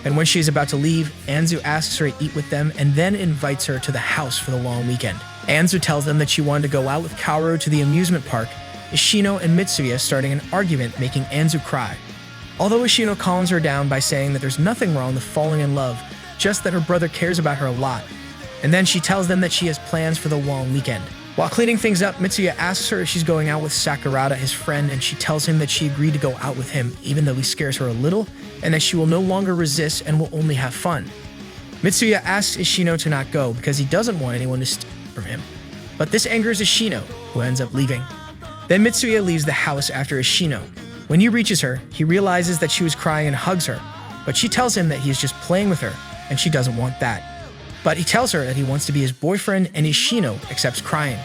And when she is about to leave, Anzu asks her to eat with them and then invites her to the house for the long weekend. Anzu tells them that she wanted to go out with Kaoru to the amusement park, Ishino and Mitsuya starting an argument, making Anzu cry. Although Ishino calms her down by saying that there's nothing wrong with falling in love, just that her brother cares about her a lot. And then she tells them that she has plans for the long weekend. While cleaning things up, Mitsuya asks her if she's going out with Sakurada, his friend, and she tells him that she agreed to go out with him, even though he scares her a little, and that she will no longer resist and will only have fun. Mitsuya asks Ishino to not go because he doesn't want anyone to steal from him. But this angers Ishino, who ends up leaving. Then Mitsuya leaves the house after Ishino. When he reaches her, he realizes that she was crying and hugs her, but she tells him that he is just playing with her, and she doesn't want that. But he tells her that he wants to be his boyfriend, and Ishino accepts crying.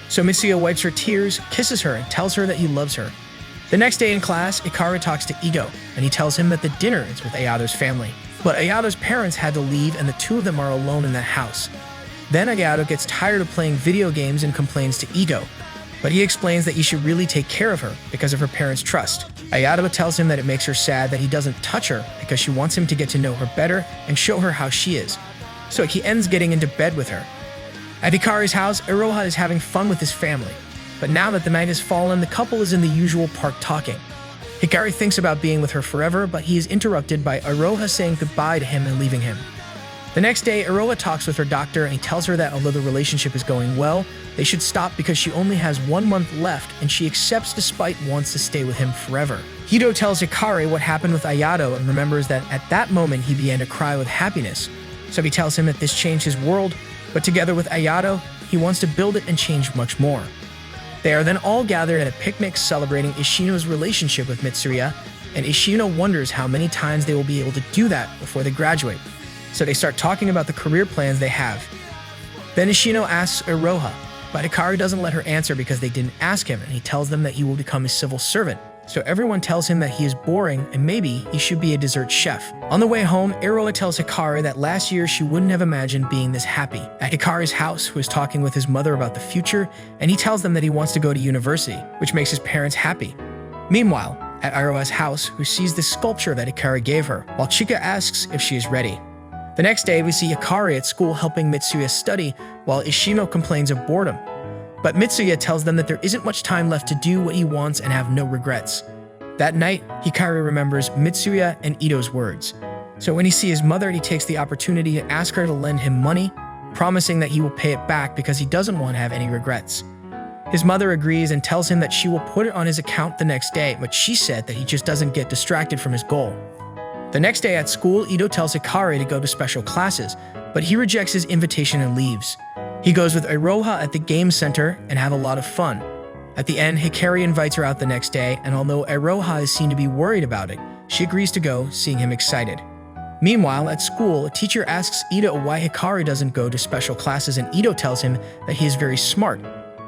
So Mitsuya wipes her tears, kisses her, and tells her that he loves her. The next day in class, Hikari talks to Itou, and he tells him that the dinner is with Ayato's family. But Ayato's parents had to leave, and the two of them are alone in that house. Then Ayato gets tired of playing video games and complains to Itou, but he explains that he should really take care of her because of her parents' trust. Ayato tells him that it makes her sad that he doesn't touch her because she wants him to get to know her better and show her how she is. So he ends getting into bed with her. At Hikari's house, Iroha is having fun with his family. But now that the night has fallen, the couple is in the usual park talking. Hikari thinks about being with her forever, but he is interrupted by Iroha saying goodbye to him and leaving him. The next day, Iroha talks with her doctor and he tells her that although the relationship is going well, they should stop because she only has 1 month left and she accepts despite wants to stay with him forever. Itou tells Hikari what happened with Ayato and remembers that at that moment he began to cry with happiness. So he tells him that this changed his world, but together with Ayato, he wants to build it and change much more. They are then all gathered at a picnic celebrating Ishino's relationship with Mitsuya, and Ishino wonders how many times they will be able to do that before they graduate. So they start talking about the career plans they have. Then Ishino asks Iroha, but Hikari doesn't let her answer because they didn't ask him, and he tells them that he will become a civil servant. So everyone tells him that he is boring and maybe he should be a dessert chef. On the way home, Iroha tells Hikari that last year she wouldn't have imagined being this happy. At Hikari's house, who is talking with his mother about the future, and he tells them that he wants to go to university, which makes his parents happy. Meanwhile, at Iroha's house, who sees the sculpture that Hikari gave her, while Chika asks if she is ready. The next day, we see Hikari at school helping Mitsuya study, while Ishino complains of boredom. But Mitsuya tells them that there isn't much time left to do what he wants and have no regrets. That night, Hikari remembers Mitsuya and Ito's words. So when he sees his mother, he takes the opportunity to ask her to lend him money, promising that he will pay it back because he doesn't want to have any regrets. His mother agrees and tells him that she will put it on his account the next day, but she said that he just doesn't get distracted from his goal. The next day at school, Ito tells Hikari to go to special classes, but he rejects his invitation and leaves. He goes with Iroha at the game center and have a lot of fun. At the end, Hikari invites her out the next day, and although Iroha is seen to be worried about it, she agrees to go, seeing him excited. Meanwhile, at school, a teacher asks Ito why Hikari doesn't go to special classes, and Ito tells him that he is very smart.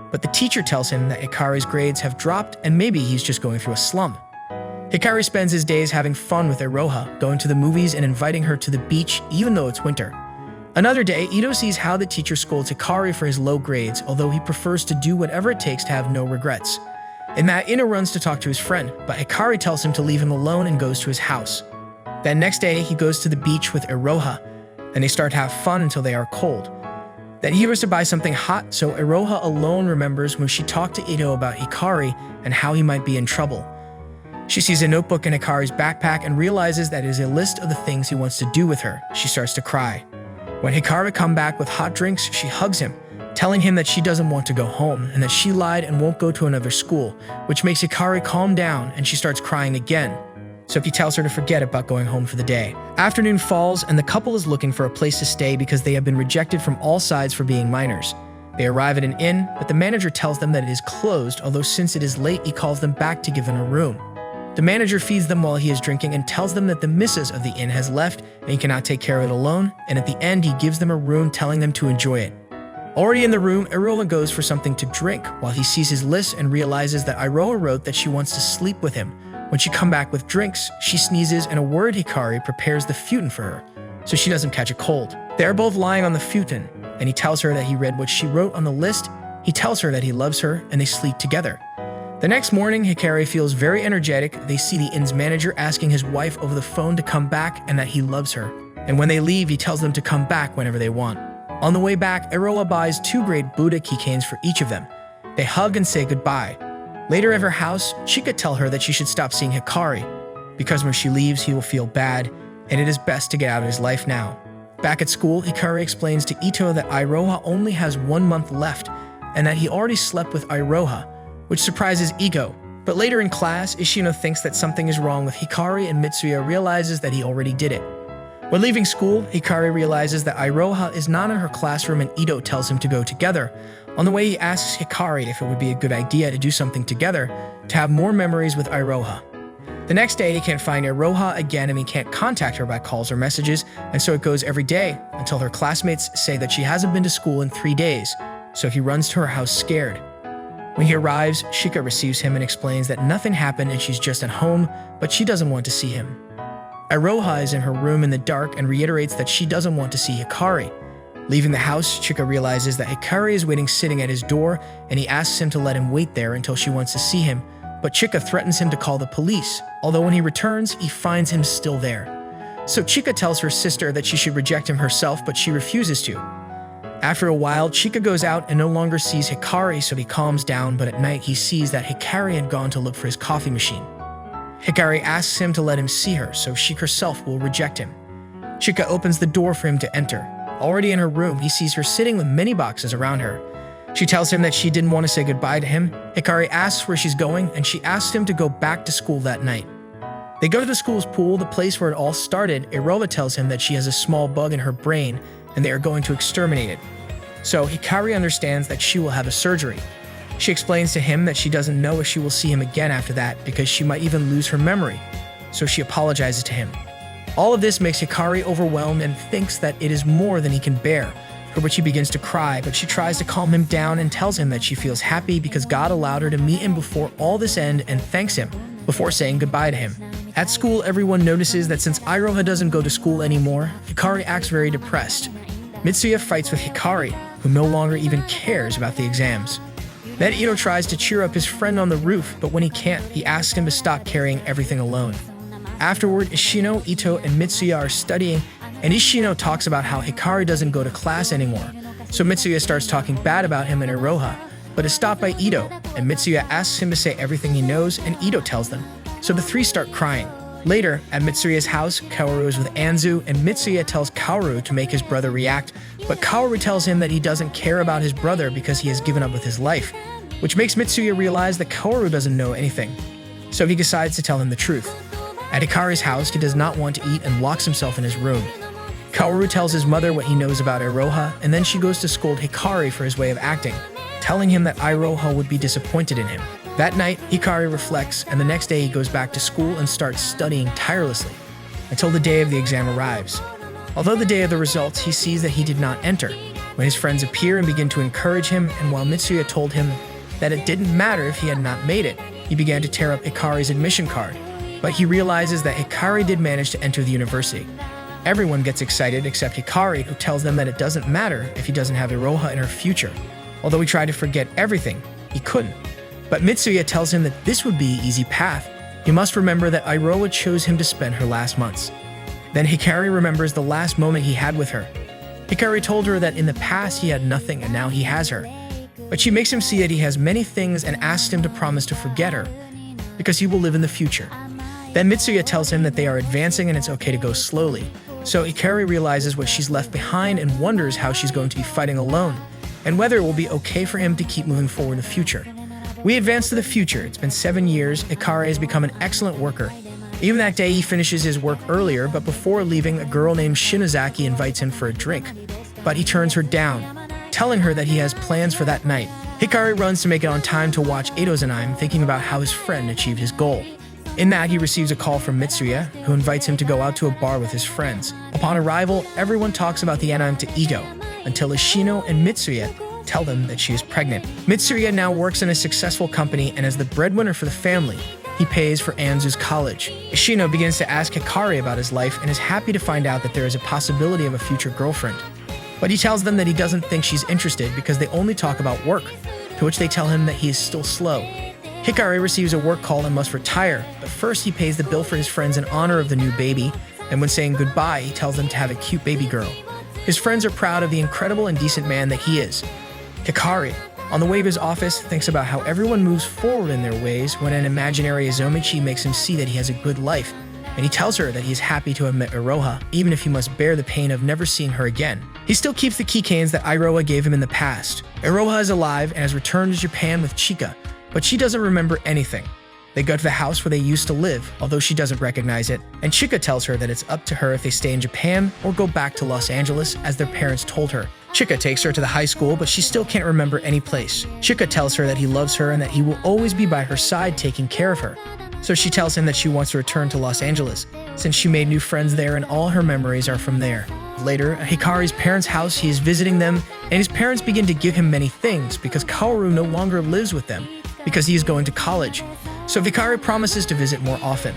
But the teacher tells him that Hikari's grades have dropped and maybe he's just going through a slump. Hikari spends his days having fun with Iroha, going to the movies and inviting her to the beach even though it's winter. Another day, Ito sees how the teacher scolds Hikari for his low grades, although he prefers to do whatever it takes to have no regrets. In that, Ito runs to talk to his friend, but Hikari tells him to leave him alone and goes to his house. Then next day, he goes to the beach with Iroha, and they start to have fun until they are cold. Then he was to buy something hot, so Iroha alone remembers when she talked to Ito about Hikari and how he might be in trouble. She sees a notebook in Hikari's backpack and realizes that it is a list of the things he wants to do with her. She starts to cry. When Hikari comes back with hot drinks, she hugs him, telling him that she doesn't want to go home and that she lied and won't go to another school, which makes Hikari calm down and she starts crying again. So he tells her to forget about going home for the day. Afternoon falls and the couple is looking for a place to stay because they have been rejected from all sides for being minors. They arrive at an inn, but the manager tells them that it is closed, although since it is late, he calls them back to give them a room. The manager feeds them while he is drinking and tells them that the missus of the inn has left and he cannot take care of it alone, and at the end he gives them a room telling them to enjoy it. Already in the room, Iroha goes for something to drink while he sees his list and realizes that Iroha wrote that she wants to sleep with him. When she comes back with drinks, she sneezes and a worried Hikari prepares the futon for her, so she doesn't catch a cold. They are both lying on the futon, and he tells her that he read what she wrote on the list, he tells her that he loves her, and they sleep together. The next morning, Hikari feels very energetic. They see the inn's manager asking his wife over the phone to come back and that he loves her. And when they leave, he tells them to come back whenever they want. On the way back, Iroha buys 2 great Buddha keychains for each of them. They hug and say goodbye. Later at her house, Chika tells her that she should stop seeing Hikari, because when she leaves, he will feel bad, and it is best to get out of his life now. Back at school, Hikari explains to Ito that Iroha only has 1 month left, and that he already slept with Iroha, which surprises Iko. But later in class, Ishino thinks that something is wrong with Hikari and Mitsuya realizes that he already did it. When leaving school, Hikari realizes that Iroha is not in her classroom and Ito tells him to go together. On the way, he asks Hikari if it would be a good idea to do something together to have more memories with Iroha. The next day, he can't find Iroha again and he can't contact her by calls or messages, and so it goes every day until her classmates say that she hasn't been to school in 3 days, so he runs to her house scared. When he arrives, Chika receives him and explains that nothing happened and she's just at home, but she doesn't want to see him. Iroha is in her room in the dark and reiterates that she doesn't want to see Hikari. Leaving the house, Chika realizes that Hikari is waiting sitting at his door and he asks him to let him wait there until she wants to see him, but Chika threatens him to call the police, although when he returns, he finds him still there. So Chika tells her sister that she should reject him herself, but she refuses to. After a while, Chika goes out and no longer sees Hikari, so he calms down, but at night he sees that Hikari had gone to look for his coffee machine. Hikari asks him to let him see her, so she herself will reject him. Chika opens the door for him to enter. Already in her room, he sees her sitting with many boxes around her. She tells him that she didn't want to say goodbye to him. Hikari asks where she's going, and she asks him to go back to school that night. They go to the school's pool, the place where it all started. Iroha tells him that she has a small bug in her brain, and they are going to exterminate it. So Hikari understands that she will have a surgery. She explains to him that she doesn't know if she will see him again after that because she might even lose her memory. so she apologizes to him. All of this makes Hikari overwhelmed and thinks that it is more than he can bear, for which he begins to cry, but she tries to calm him down and tells him that she feels happy because God allowed her to meet him before all this end and thanks him before saying goodbye to him. At school, everyone notices that since Iroha doesn't go to school anymore, Hikari acts very depressed. Mitsuya fights with Hikari, who no longer even cares about the exams. Then Itou tries to cheer up his friend on the roof, but when he can't, he asks him to stop carrying everything alone. Afterward, Ishino, Itou, and Mitsuya are studying, and Ishino talks about how Hikari doesn't go to class anymore. So Mitsuya starts talking bad about him and Iroha, but is stopped by Itou, and Mitsuya asks him to say everything he knows, and Itou tells them. So the three start crying. Later, at Mitsuya's house, Kaoru is with Anzu, and Mitsuya tells Kaoru to make his brother react, but Kaoru tells him that he doesn't care about his brother because he has given up with his life, which makes Mitsuya realize that Kaoru doesn't know anything. So he decides to tell him the truth. At Hikari's house, he does not want to eat and locks himself in his room. Kaoru tells his mother what he knows about Iroha, and then she goes to scold Hikari for his way of acting, telling him that Iroha would be disappointed in him. That night, Hikari reflects, and the next day he goes back to school and starts studying tirelessly until the day of the exam arrives. Although the day of the results, he sees that he did not enter, when his friends appear and begin to encourage him, and while Mitsuya told him that it didn't matter if he had not made it, he began to tear up Hikari's admission card. But he realizes that Hikari did manage to enter the university. Everyone gets excited except Hikari, who tells them that it doesn't matter if he doesn't have Iroha in her future. Although he tried to forget everything, he couldn't. But Mitsuya tells him that this would be an easy path. He must remember that Iroha chose him to spend her last months. Then Hikari remembers the last moment he had with her. Hikari told her that in the past he had nothing and now he has her. But she makes him see that he has many things and asks him to promise to forget her, because he will live in the future. Then Mitsuya tells him that they are advancing and it's okay to go slowly. So Hikari realizes what she's left behind and wonders how she's going to be fighting alone, and whether it will be okay for him to keep moving forward in the future. We advance to the future. It's been 7 years. Hikari has become an excellent worker. Even that day, he finishes his work earlier, but before leaving, a girl named Shinozaki invites him for a drink. But he turns her down, telling her that he has plans for that night. Hikari runs to make it on time to watch Eido's anime, thinking about how his friend achieved his goal. In that, he receives a call from Mitsuya, who invites him to go out to a bar with his friends. Upon arrival, everyone talks about the anime to Itou, until Ishino and Mitsuya tell them that she is pregnant. Mitsuya now works in a successful company, and as the breadwinner for the family, he pays for Anzu's college. Ishino begins to ask Hikari about his life and is happy to find out that there is a possibility of a future girlfriend. But he tells them that he doesn't think she's interested because they only talk about work, to which they tell him that he is still slow. Hikari receives a work call and must retire, but first he pays the bill for his friends in honor of the new baby, and when saying goodbye, he tells them to have a cute baby girl. His friends are proud of the incredible and decent man that he is. Hikari, on the way to his office, thinks about how everyone moves forward in their ways when an imaginary Izomichi makes him see that he has a good life, and he tells her that he is happy to have met Iroha, even if he must bear the pain of never seeing her again. He still keeps the keychains that Iroha gave him in the past. Iroha is alive and has returned to Japan with Chika, but she doesn't remember anything. They go to the house where they used to live, although she doesn't recognize it, and Chika tells her that it's up to her if they stay in Japan or go back to Los Angeles as their parents told her. Chika takes her to the high school, but she still can't remember any place. Chika tells her that he loves her and that he will always be by her side taking care of her. So she tells him that she wants to return to Los Angeles, since she made new friends there and all her memories are from there. Later, at Hikari's parents' house, he is visiting them, and his parents begin to give him many things because Kaoru no longer lives with them, because he is going to college. So Hikari promises to visit more often.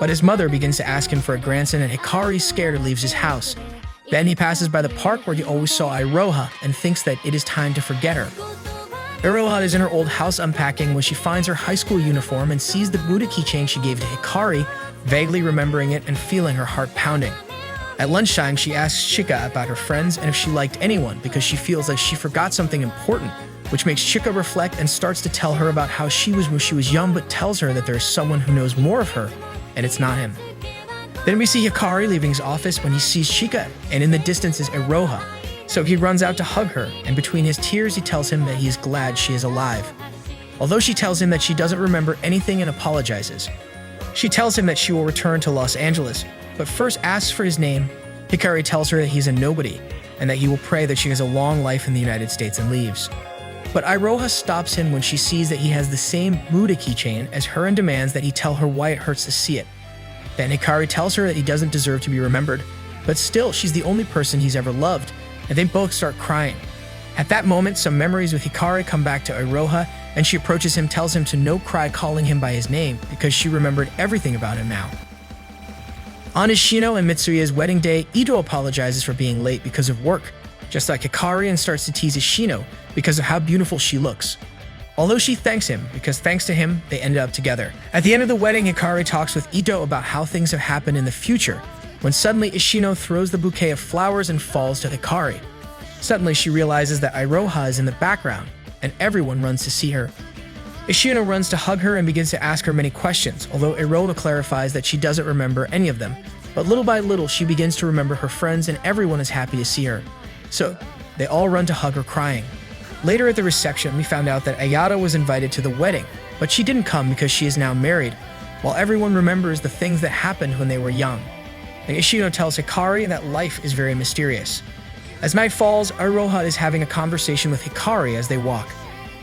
But his mother begins to ask him for a grandson, and Hikari, scared, leaves his house. Then he passes by the park where he always saw Iroha and thinks that it is time to forget her. Iroha is in her old house unpacking when she finds her high school uniform and sees the Buddha keychain she gave to Hikari, vaguely remembering it and feeling her heart pounding. At lunchtime, she asks Chika about her friends and if she liked anyone because she feels like she forgot something important, which makes Chika reflect and starts to tell her about how she was when she was young, but tells her that there is someone who knows more of her, and it's not him. Then we see Hikari leaving his office when he sees Chika, and in the distance is Iroha. So he runs out to hug her, and between his tears he tells him that he is glad she is alive. Although she tells him that she doesn't remember anything and apologizes. She tells him that she will return to Los Angeles, but first asks for his name. Hikari tells her that he's a nobody, and that he will pray that she has a long life in the United States and leaves. But Iroha stops him when she sees that he has the same Buddha keychain as her and demands that he tell her why it hurts to see it. Then Hikari tells her that he doesn't deserve to be remembered, but still, she's the only person he's ever loved, and they both start crying. At that moment, some memories with Hikari come back to Iroha, and she approaches him, tells him to no cry, calling him by his name because she remembered everything about him now. On Ishino and Mitsuya's wedding day, Itou apologizes for being late because of work, just like Hikari, and starts to tease Ishino because of how beautiful she looks. Although she thanks him, because thanks to him, they ended up together. At the end of the wedding, Hikari talks with Itou about how things have happened in the future, when suddenly Ishino throws the bouquet of flowers and falls to Hikari. Suddenly, she realizes that Iroha is in the background, and everyone runs to see her. Ishino runs to hug her and begins to ask her many questions, although Iroha clarifies that she doesn't remember any of them. But little by little, she begins to remember her friends, and everyone is happy to see her. So, they all run to hug her, crying. Later at the reception, we found out that Ayada was invited to the wedding, but she didn't come because she is now married, while everyone remembers the things that happened when they were young. And Ishino tells Hikari that life is very mysterious. As night falls, Iroha is having a conversation with Hikari as they walk,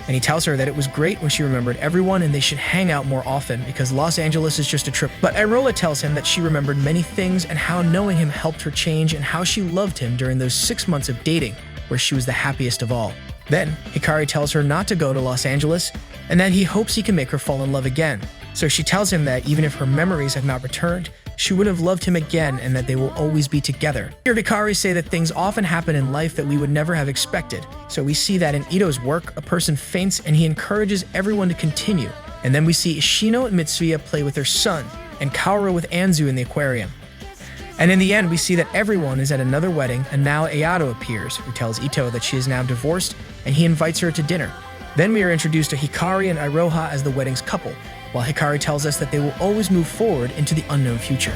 and he tells her that it was great when she remembered everyone and they should hang out more often because Los Angeles is just a trip. But Iroha tells him that she remembered many things and how knowing him helped her change and how she loved him during those 6 months of dating, where she was the happiest of all. Then, Hikari tells her not to go to Los Angeles and that he hopes he can make her fall in love again. So she tells him that even if her memories have not returned, she would have loved him again and that they will always be together. Here, Hikari say that things often happen in life that we would never have expected. So we see that in Itou's work, a person faints and he encourages everyone to continue. And then we see Ishino and Mitsuya play with their son, and Kaoru with Anzu in the aquarium. And in the end, we see that everyone is at another wedding, and now Ayato appears, who tells Itou that she is now divorced, and he invites her to dinner. Then we are introduced to Hikari and Iroha as the wedding's couple, while Hikari tells us that they will always move forward into the unknown future.